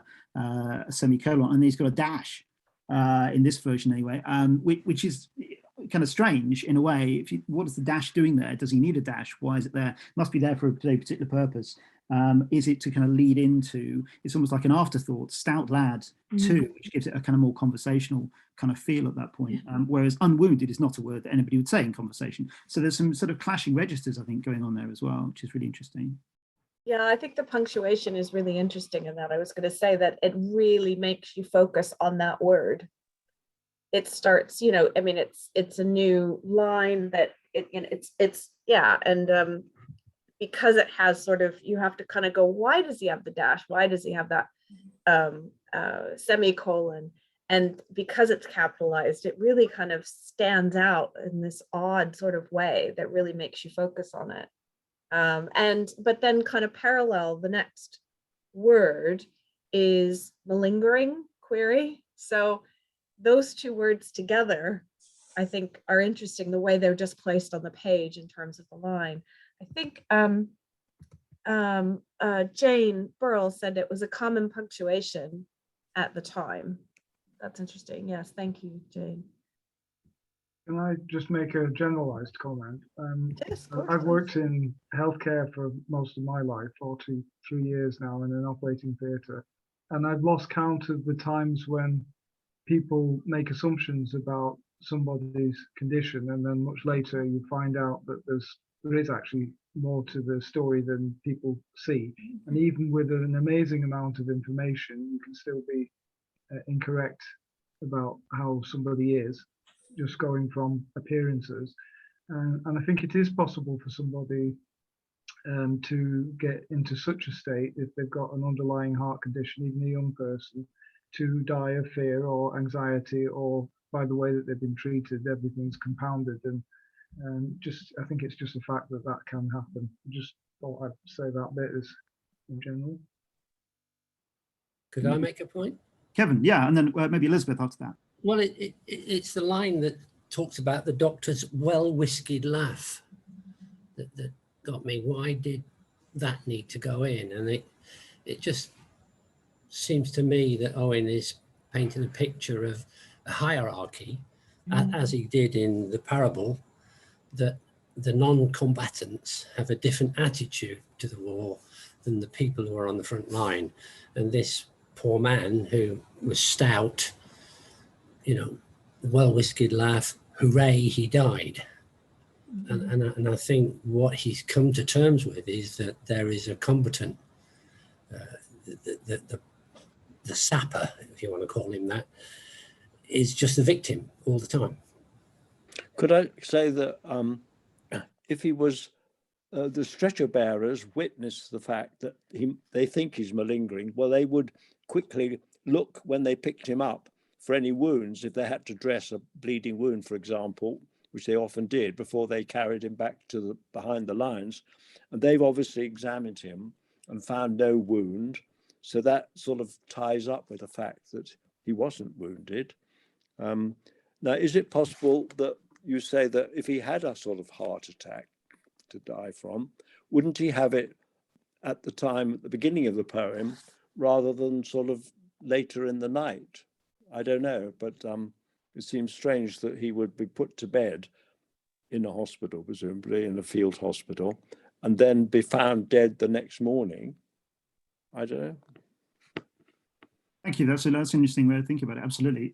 semicolon, and then he's got a dash in this version anyway, which is kind of strange in a way. What is the dash doing there? Does he need a dash? Why is it there? It must be there for a particular purpose. Is it to kind of lead into, it's almost like an afterthought, stout lad too, which gives it a kind of more conversational kind of feel at that point. Whereas unwounded is not a word that anybody would say in conversation. So there's some sort of clashing registers, I think, going on there as well, which is really interesting. Yeah, I think the punctuation is really interesting in that. I was going to say that it really makes you focus on that word. It starts, I mean, it's a new line that and because it has sort of, you have to kind of go, why does he have the dash? Why does he have that semicolon? And because it's capitalized, it really kind of stands out in this odd sort of way that really makes you focus on it. But then kind of parallel, the next word is malingering query. So those two words together, I think, are interesting, the way they're just placed on the page in terms of the line. I think Jane Burrell said it was a common punctuation at the time. That's interesting. Yes, thank you, Jane. Can I just make a generalized comment? Yes, of course. I've worked in healthcare for most of my life, 43 years now, in an operating theatre, and I've lost count of the times when people make assumptions about somebody's condition, and then much later you find out that there is actually more to the story than people see. And even with an amazing amount of information, you can still be incorrect about how somebody is, just going from appearances. And I think it is possible for somebody to get into such a state, if they've got an underlying heart condition, even a young person, to die of fear or anxiety, or by the way that they've been treated, everything's compounded. And I think it's just a fact that that can happen. Just thought I'd say that bit is in general. Could I make a point? Kevin, yeah, and then maybe Elizabeth after that. Well, it's the line that talks about the doctor's well-whiskered laugh that got me. Why did that need to go in? And it just seems to me that Owen is painting a picture of a hierarchy, as he did in the parable, that the non-combatants have a different attitude to the war than the people who are on the front line. And this poor man who was stout, you know, well-whiskered laugh, hooray, he died. And I think what he's come to terms with is that there is a combatant, the sapper, if you want to call him that, is just a victim all the time. Could I say that if he was, the stretcher bearers witness the fact that they think he's malingering, well, they would quickly look when they picked him up for any wounds, if they had to dress a bleeding wound, for example, which they often did before they carried him back to behind the lines. And they've obviously examined him and found no wound. So that sort of ties up with the fact that he wasn't wounded. Now, is it possible that you say that if he had a sort of heart attack to die from, wouldn't he have it at the time, at the beginning of the poem, rather than sort of later in the night? I don't know, but it seems strange that he would be put to bed in a hospital, presumably in a field hospital, and then be found dead the next morning. I don't know. Thank you. That's an interesting way to think about it. Absolutely.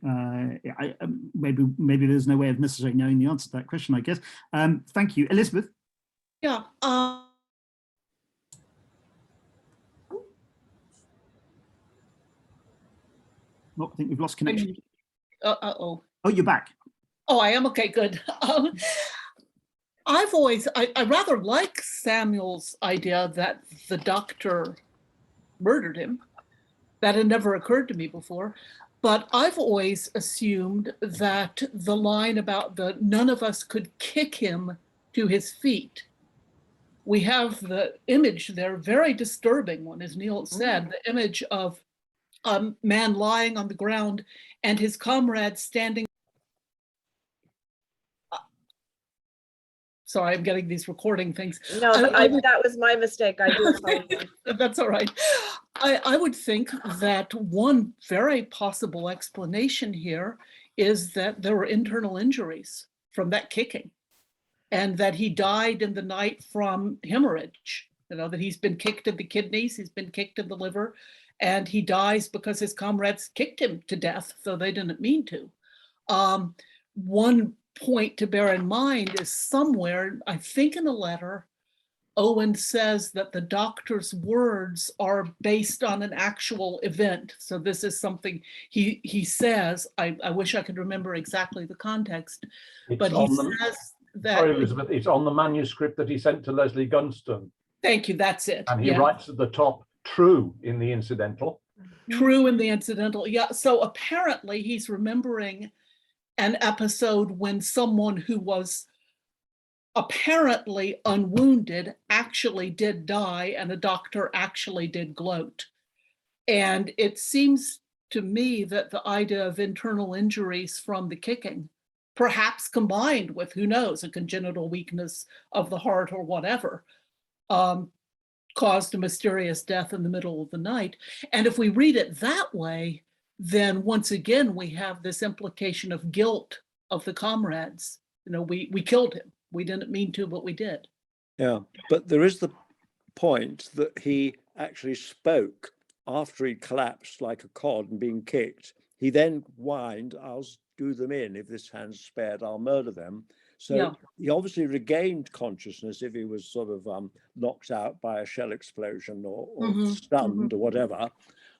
Maybe there's no way of necessarily knowing the answer to that question, I guess. Thank you, Elizabeth. Yeah. Oh, I think we've lost connection. Uh-oh. Oh, you're back. Oh, I am? Okay, good. I rather like Samuel's idea that the doctor murdered him. That had never occurred to me before. But I've always assumed that the line about none of us could kick him to his feet. We have the image there, very disturbing one, as Neil said, the image of a man lying on the ground and his comrade standing. Sorry, I'm getting these recording things. No, that was my mistake. I do apologize. That's all right. I would think that one very possible explanation here is that there were internal injuries from that kicking, and that he died in the night from hemorrhage. You know, that he's been kicked in the kidneys, he's been kicked in the liver, and he dies because his comrades kicked him to death, though they didn't mean to. One point to bear in mind is somewhere, I think in a letter, Owen says that the doctor's words are based on an actual event. So this is something he says, I wish I could remember exactly the context, but he says that— Sorry, Elizabeth, it's on the manuscript that he sent to Leslie Gunston. Thank you, that's it. And he writes at the top, true in the incidental. True in the incidental. Yeah. So apparently he's remembering an episode when someone who was apparently unwounded actually did die, and a doctor actually did gloat. And it seems to me that the idea of internal injuries from the kicking, perhaps combined with, who knows, a congenital weakness of the heart or whatever, caused a mysterious death in the middle of the night. And if we read it that way, then once again, we have this implication of guilt of the comrades. You know, we killed him. We didn't mean to, but we did. Yeah, but there is the point that he actually spoke after he collapsed like a cod and being kicked. He then whined, "I'll do them in. If this hand's spared, I'll murder them." So Yeah. he obviously regained consciousness if he was sort of knocked out by a shell explosion or stunned or whatever,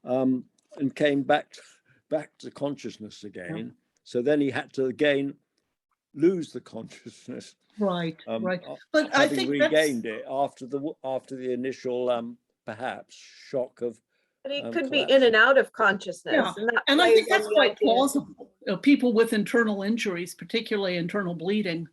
and came back to consciousness again. Yeah. So then he had to again lose the consciousness. Right, right. But I having think regained it after the initial perhaps shock of. But he could be in and out of consciousness. Yeah. And I think that's quite plausible. You know, people with internal injuries, particularly internal bleeding,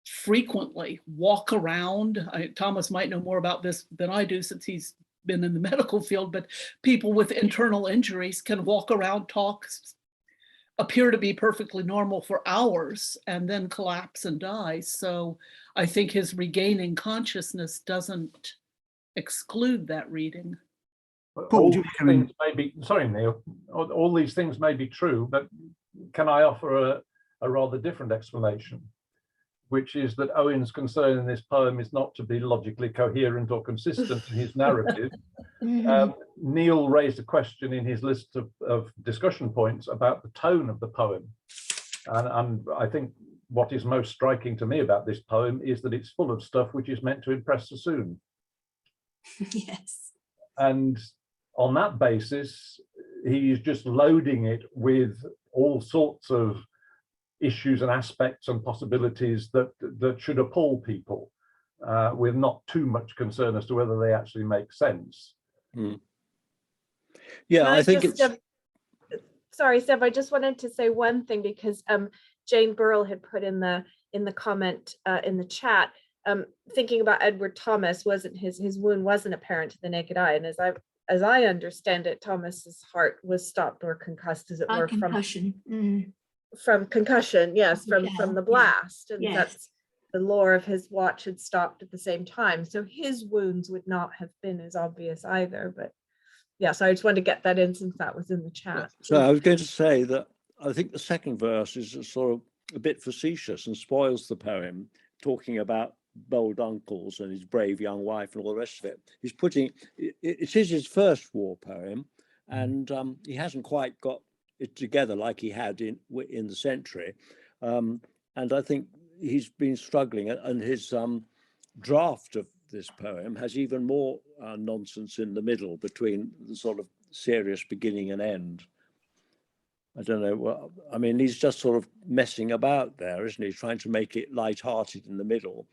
frequently walk around. Thomas might know more about this than I do since he's been in the medical field, but people with internal injuries can walk around, talk, appear to be perfectly normal for hours and then collapse and die. So I think his regaining consciousness doesn't exclude that reading. All these things may be, sorry, Neil, all these things may be true, but can I offer a rather different explanation, which is that Owen's concern in this poem is not to be logically coherent or consistent in his narrative. Neil raised a question in his list of discussion points about the tone of the poem. And I think what is most striking to me about this poem is that it's full of stuff which is meant to impress Sassoon. Yes. And on that basis, he's just loading it with all sorts of issues and aspects and possibilities that should appall people, with not too much concern as to whether they actually make sense. Yeah, I think it's. Sorry, Seb, I just wanted to say one thing because Jane Burrell had put in the comment in the chat, thinking about Edward Thomas, wasn't his wound wasn't apparent to the naked eye, and as I understand it, Thomas's heart was stopped or concussed, as it were, from concussion, yes, from the blast, and that's the lore of his watch had stopped at the same time. So his wounds would not have been as obvious either. But yeah, so I just wanted to get that in since that was in the chat. So I was going to say that I think the second verse is sort of a bit facetious and spoils the poem, talking about bold uncles and his brave young wife and all the rest of it. He's putting it is his first war poem, and he hasn't quite got it together like he had in the Sentry, and I think he's been struggling, and his draft of this poem has even more nonsense in the middle between the sort of serious beginning and end. I don't know. Well, I mean, he's just sort of messing about there, isn't he? Trying to make it light-hearted in the middle,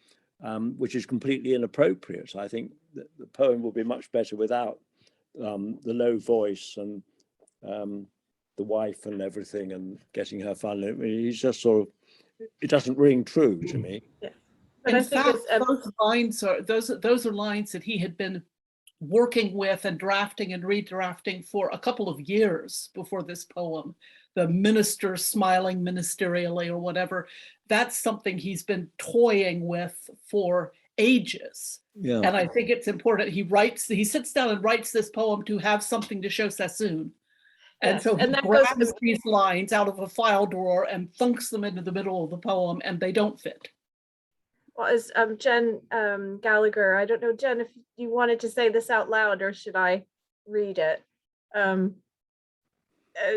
which is completely inappropriate. I think that the poem will be much better without the low voice and the wife and everything and getting her fun. I mean, he's just sort of, it doesn't ring true to me. Yeah. But in fact, those lines are those are lines that he had been working with and drafting and redrafting for a couple of years before this poem. The minister smiling ministerially or whatever, that's something he's been toying with for ages. Yeah. And I think it's important. He sits down and writes this poem to have something to show Sassoon. And so he grabs these lines out of a file drawer and thunks them into the middle of the poem, and they don't fit. Well, as Jen Gallagher, I don't know, Jen, if you wanted to say this out loud or should I read it?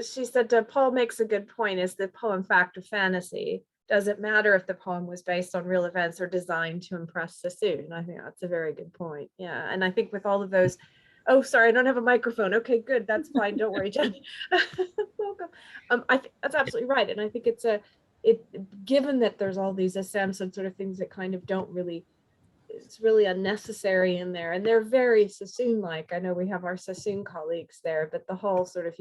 She said, Paul makes a good point. Is the poem fact or fantasy? Does it matter if the poem was based on real events or designed to impress Sassoon? I think that's a very good point. Yeah, and I think with all of those, oh, sorry, I don't have a microphone. Okay, good, that's fine. Don't worry, Jen. Welcome. I think that's absolutely right, and I think it's given that there's all these attempts and sort of things that kind of don't really it's really unnecessary in there, and they're very Sassoon-like. I know we have our Sassoon colleagues there, but the whole sort of,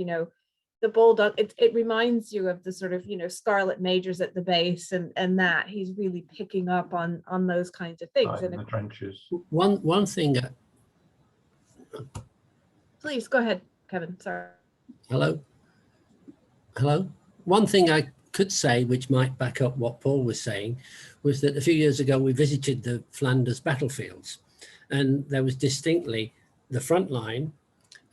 the bulldog, it reminds you of the sort of, scarlet majors at the base, and that he's really picking up on those kinds of things. In the trenches. One thing. Please go ahead, Kevin. Sorry. Hello. One thing I could say, which might back up what Paul was saying, was that a few years ago we visited the Flanders battlefields, and there was distinctly the front line,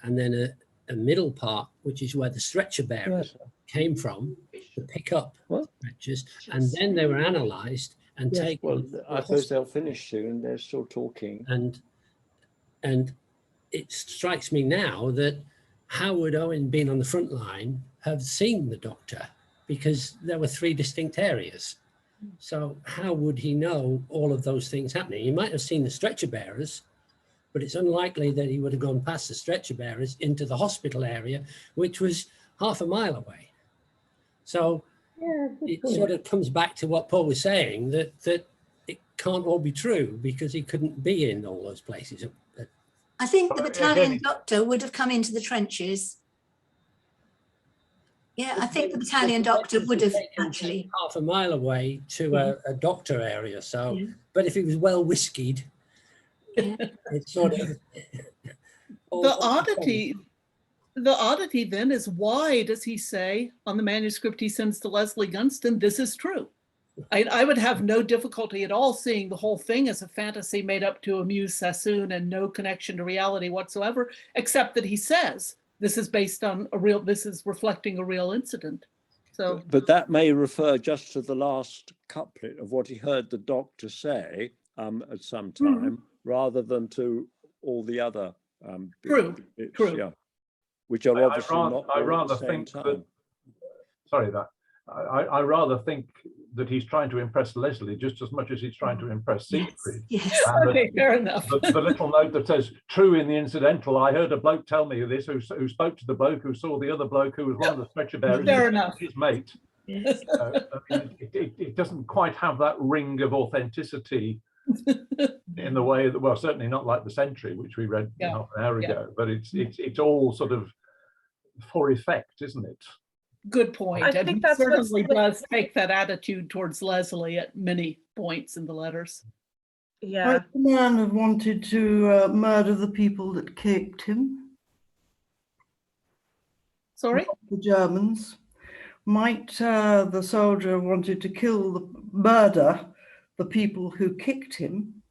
and then a middle part, which is where the stretcher bearers came from to pick up stretchers, and then they were analysed and taken. Well, I suppose they'll finish soon. They're still talking. And it strikes me now that how would Owen, being on the front line, have seen the doctor? Because there were 3 distinct areas. So how would he know all of those things happening? He might have seen the stretcher bearers, but it's unlikely that he would have gone past the stretcher bearers into the hospital area, which was half a mile away. So it sort of comes back to what Paul was saying, that it can't all be true because he couldn't be in all those places. I think the battalion doctor would have come into the trenches. Yeah, I think the battalion doctor would have actually. Half a mile away to a doctor area. So, but if he was well whiskied, it's sort of. The oddity then is, why does he say on the manuscript he sends to Leslie Gunston, this is true? I would have no difficulty at all seeing the whole thing as a fantasy made up to amuse Sassoon and no connection to reality whatsoever, except that he says this is based on this is reflecting a real incident. So, but that may refer just to the last couplet of what he heard the doctor say at some time, rather than to all the other bits, yeah, which are obviously not. I rather think that. Sorry, that. I rather think that he's trying to impress Leslie just as much as he's trying to impress Siegfried. Yes. Okay, fair enough. The little note that says, "True in the incidental, I heard a bloke tell me this, who spoke to the bloke who saw the other bloke who was one of the stretcher bearers, fair enough. His mate." Yes. It doesn't quite have that ring of authenticity in the way that, well, certainly not like the Sentry, which we read half an hour ago, but it's all sort of for effect, isn't it? Good point. I think that certainly does take that attitude towards Leslie at many points in the letters. Yeah. The man had wanted to murder the people that kicked him. Sorry? Not the Germans. Might the soldier wanted to murder the people who kicked him?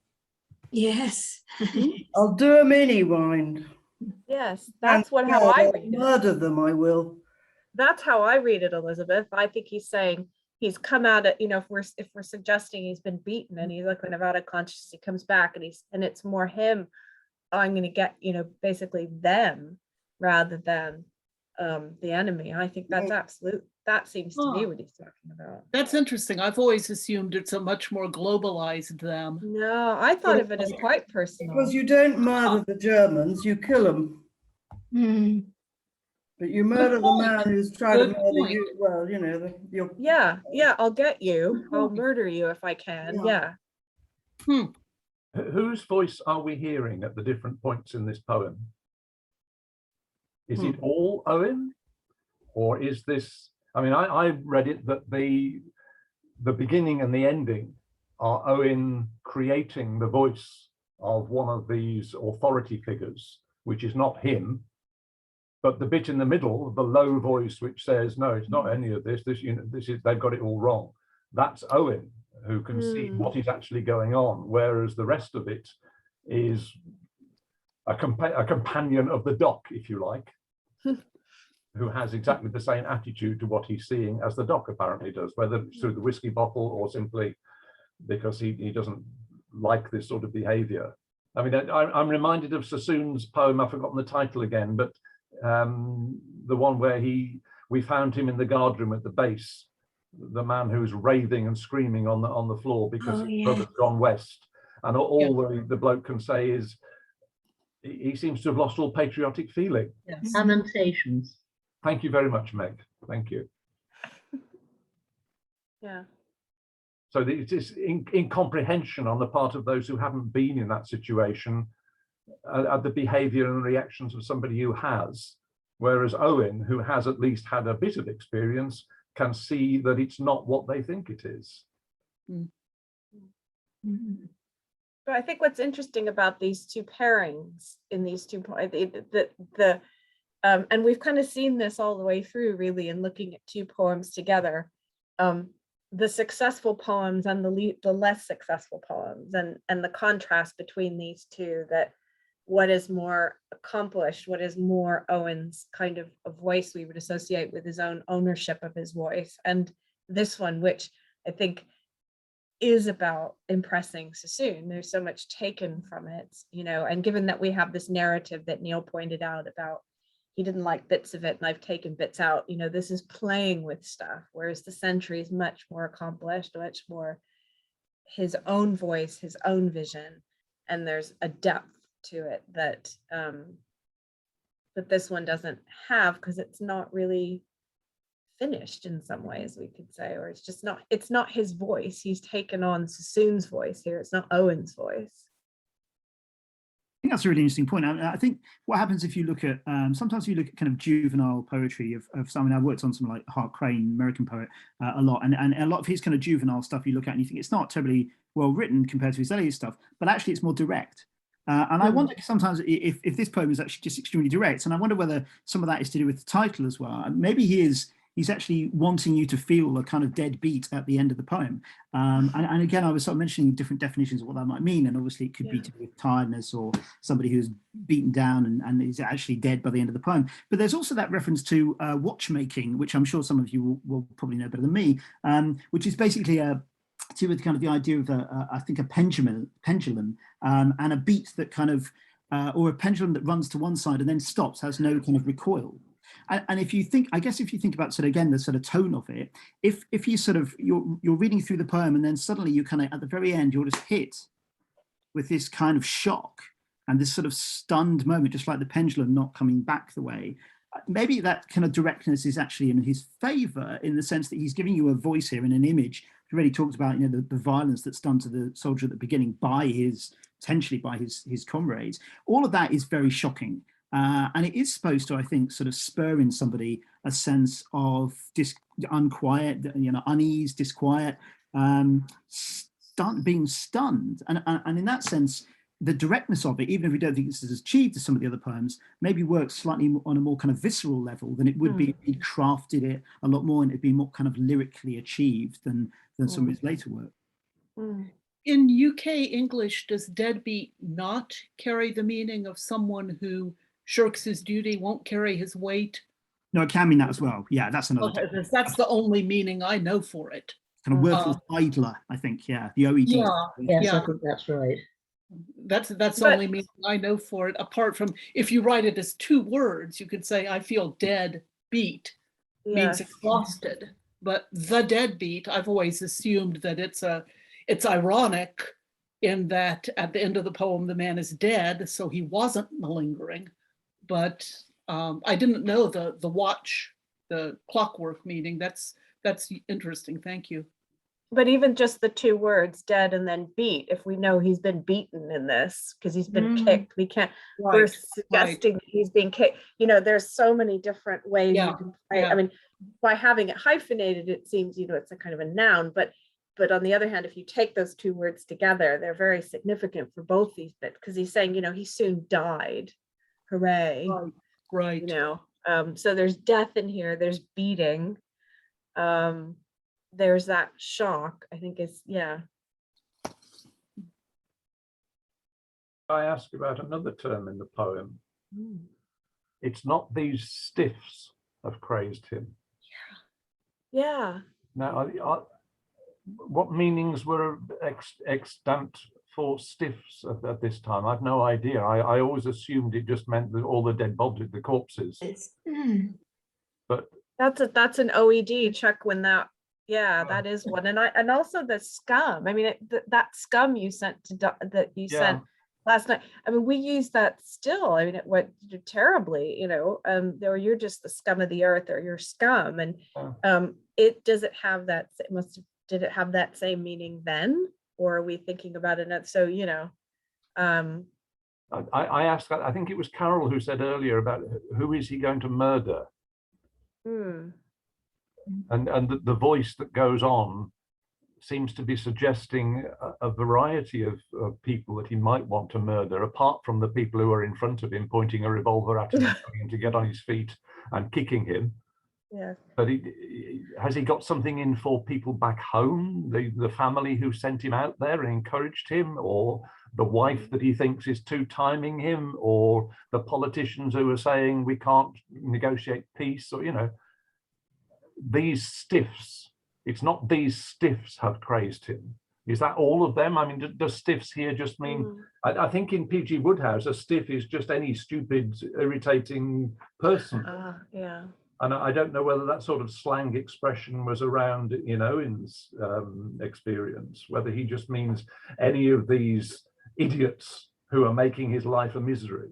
Yes. I'll do 'em anyway. Yes, that's how I read it. Murder them, I will. That's how I read it, Elizabeth. I think he's saying he's come out of, if we're suggesting he's been beaten and he's like kind of out of consciousness, he comes back and it's more him. I'm going to get, basically them rather than the enemy. I think that's absolute. That seems to be what he's talking about. That's interesting. I've always assumed it's a much more globalized them. No, I thought of it as quite personal. Because you don't murder the Germans, you kill them. Mm. But you murder the man who's trying to murder you. Well, you're. Yeah, I'll get you. I'll murder you if I can. Yeah. Whose voice are we hearing at the different points in this poem? Is it all Owen, or is this? I mean, I read it that the beginning and the ending are Owen creating the voice of one of these authority figures, which is not him. But the bit in the middle, the low voice which says, "No, it's not any of this. This is they've got it all wrong." That's Owen, who can see what is actually going on, whereas the rest of it is a companion of the doc, if you like, who has exactly the same attitude to what he's seeing as the doc apparently does, whether it's through the whiskey bottle or simply because he doesn't like this sort of behavior. I mean, I'm reminded of Sassoon's poem. I've forgotten the title again, but the one where we found him in the guardroom at the base, the man who's raving and screaming on the floor because his brother's gone west, and all the bloke can say is he seems to have lost all patriotic feeling. Yes. Lamentations. Thank you very much, Meg. Thank you. Yeah. So it is incomprehension on the part of those who haven't been in that situation at the behavior and reactions of somebody who has. Whereas Owen, who has at least had a bit of experience, can see that it's not what they think it is. So I think what's interesting about these two pairings in these two points, and we've kind of seen this all the way through, really, in looking at two poems together, the successful poems and the less successful poems, and the contrast between these two, that what is more accomplished, what is more Owen's kind of a voice we would associate with his own ownership of his voice, and this one, which I think is about impressing Sassoon. There's so much taken from it, you know, and given that we have this narrative that Neil pointed out about he didn't like bits of it and I've taken bits out, you know, this is playing with stuff, whereas the Sentry is much more accomplished, much more his own voice, his own vision, and there's a depth to it that that this one doesn't have, because it's not really finished in some ways, we could say, or it's not his voice. He's taken on Sassoon's voice here. It's not Owen's voice. I think that's a really interesting point. I think what happens if you look at, sometimes you look at kind of juvenile poetry of some, I've worked on some like Hart Crane, American poet, a lot, and a lot of his kind of juvenile stuff you look at and you think it's not terribly well written compared to his earlier stuff, but actually it's more direct. And I wonder sometimes if this poem is actually just extremely direct, and I wonder whether some of that is to do with the title as well. Maybe he's actually wanting you to feel a kind of dead beat at the end of the poem. And again, I was sort of mentioning different definitions of what that might mean. And obviously it could be to do with tiredness or somebody who's beaten down and is actually dead by the end of the poem. But there's also that reference to watchmaking, which I'm sure some of you will probably know better than me, which is basically to do with kind of the idea of I think a pendulum and a beat that kind of, or a pendulum that runs to one side and then stops, has no kind of recoil. And if you think, I guess if you think about sort of again the sort of tone of it, if you sort of you're reading through the poem and then suddenly you kind of at the very end you're just hit with this kind of shock and this sort of stunned moment, just like the pendulum not coming back the way. Maybe that kind of directness is actually in his favor, in the sense that he's giving you a voice here and an image. He already talked about, you know, the violence that's done to the soldier at the beginning by potentially by his comrades. All of that is very shocking. And it is supposed to, I think, sort of spur in somebody a sense of unquiet, you know, unease, disquiet, being stunned. And in that sense, the directness of it, even if we don't think this is achieved to some of the other poems, maybe works slightly on a more kind of visceral level than it would be if he crafted it a lot more and it'd be more kind of lyrically achieved than some of his later work. In UK English, does deadbeat not carry the meaning of someone who shirks his duty, won't carry his weight? No, it can mean that as well. Yeah, that's another. Okay, that's the only meaning I know for it. Kind of worthless idler, I think. Yeah, the OED. Yes, I think that's right. That's the only meaning I know for it. Apart from, if you write it as two words, you could say I feel dead beat, means exhausted. But the deadbeat, I've always assumed that it's ironic in that at the end of the poem the man is dead, so he wasn't malingering. But I didn't know the clockwork meaning. That's interesting. Thank you. But even just the two words, dead and then beat, if we know he's been beaten in this because he's been kicked, we can't, we're suggesting that he's being kicked. You know, there's so many different ways you can play. I mean, by having it hyphenated, it seems, you know, it's a kind of a noun, but on the other hand, if you take those two words together, they're very significant for both these bits, because he's saying, you know, he soon died. Hooray. Right. You know, so there's death in here, there's beating. There's that shock, I think is, I ask about another term in the poem. It's not these stiffs have crazed him. Yeah. Now, what meanings were extant for stiffs at this time? I've no idea. I always assumed it just meant that all the dead bodies, the corpses. But that's an OED check when that. Yeah, that is one, and also the scum. I mean, that scum you sent sent last night. I mean, we use that still. I mean, it went terribly. You know, or you're just the scum of the earth, or you're scum, and it doesn't have that. It must have did it have that same meaning then, or are we thinking about it? So, you know, I asked, I think it was Carol who said earlier about who is he going to murder? And the voice that goes on seems to be suggesting a variety of people that he might want to murder, apart from the people who are in front of him pointing a revolver at him and telling him to get on his feet and kicking him. Yeah. But has he got something in for people back home, the family who sent him out there and encouraged him, or the wife that he thinks is two-timing him, or the politicians who are saying we can't negotiate peace, or, you know, these stiffs. It's not these stiffs have crazed him. Is that all of them? I mean, does stiffs here just mean, I think in P.G. Wodehouse, a stiff is just any stupid, irritating person. Yeah. And I don't know whether that sort of slang expression was around, you know, in experience, whether he just means any of these idiots who are making his life a misery.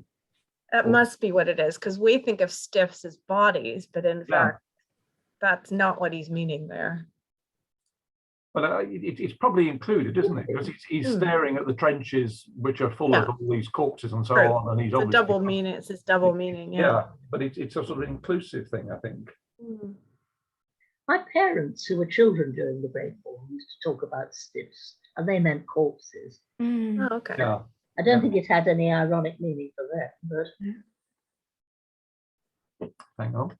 That must be what it is, because we think of stiffs as bodies, but in fact, that's not what he's meaning there. But it's probably included, isn't it? Because he's staring at the trenches, which are full of all these corpses and so on, and he's obviously double meaning. It's his double meaning. Yeah, but it's a sort of inclusive thing, I think. My parents, who were children during the Great War, used to talk about stiffs, and they meant corpses. Oh, okay. Yeah. I don't think it had any ironic meaning for them, but hang on.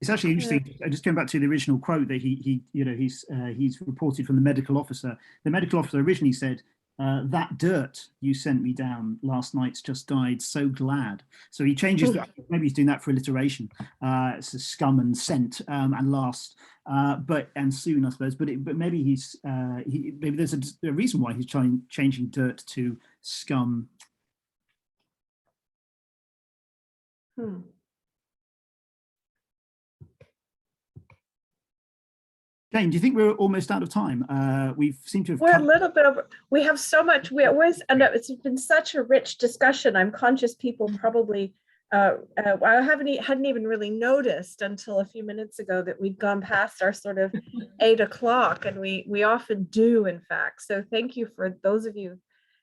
It's actually interesting. Just going back to the original quote that he's reported from the medical officer. The medical officer originally said, "That dirt you sent me down last night's just died. So glad." So he changes that. Maybe he's doing that for alliteration. It's a scum and scent and last, and soon, I suppose. But maybe maybe there's a reason why he's changing dirt to scum. Jane, do you think we're almost out of time? We seem to have. We're a little bit over. We have so much. We always end up. It's been such a rich discussion. I'm conscious people probably. I hadn't even really noticed until a few minutes ago that we'd gone past our sort of 8 o'clock, and we often do, in fact. So thank you for those of you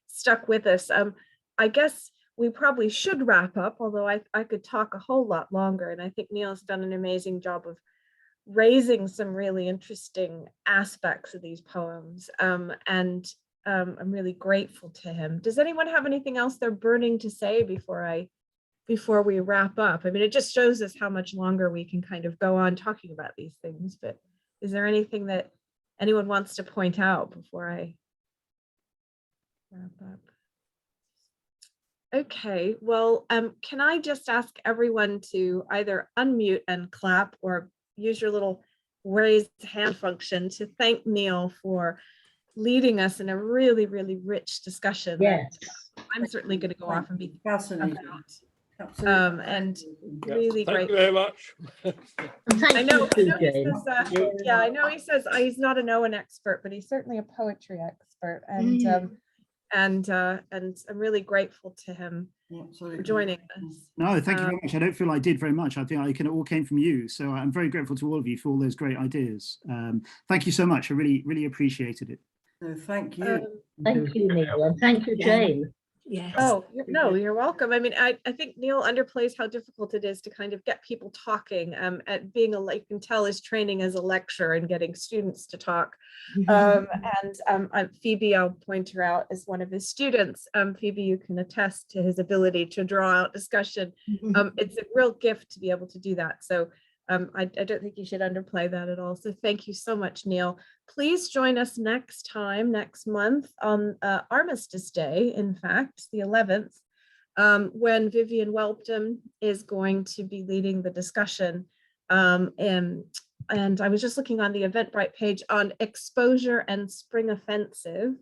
stuck with us. I guess we probably should wrap up, although I could talk a whole lot longer, and I think Neil's done an amazing job of raising some really interesting aspects of these poems, and I'm really grateful to him. Does anyone have anything else they're burning to say before we wrap up? I mean, it just shows us how much longer we can kind of go on talking about these things, but is there anything that anyone wants to point out before I wrap up? Okay, well, can I just ask everyone to either unmute and clap or use your little raised hand function to thank Neil for leading us in a really, really rich discussion. Yes. I'm certainly going to go off and be fascinating. And really great. Thank you very much. I know he says he's not an Owen expert, but he's certainly a poetry expert, and I'm really grateful to him for joining us. No, thank you very much. I don't feel I did very much. I think it all came from you. So I'm very grateful to all of you for all those great ideas. Thank you so much. I really, really appreciated it. No, thank you. Thank you, Neil, and thank you, Jane. Yes. Oh, no, you're welcome. I mean, I think Neil underplays how difficult it is to kind of get people talking, at being you can tell his training as a lecturer and getting students to talk. Phoebe, I'll point her out as one of his students. Phoebe, you can attest to his ability to draw out discussion. It's a real gift to be able to do that. So I don't think you should underplay that at all. So thank you so much, Neil. Please join us next month on Armistice Day, in fact, the 11th, when Vivian Welpton is going to be leading the discussion. And I was just looking on the Eventbrite page on exposure and spring offensive.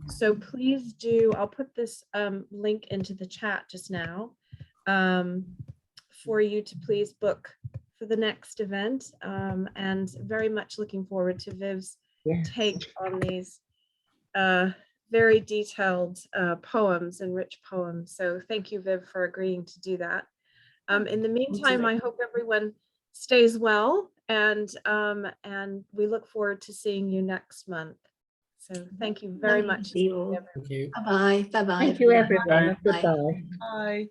So please do, I'll put this link into the chat just now for you to please book for the next event, and very much looking forward to Viv's take on these very detailed poems and rich poems. So thank you, Viv, for agreeing to do that. In the meantime, I hope everyone stays well And we look forward to seeing you next month. So thank you very much. See you all. Thank you. Bye-bye. Bye-bye. Thank you, everyone. Bye. Goodbye. Bye.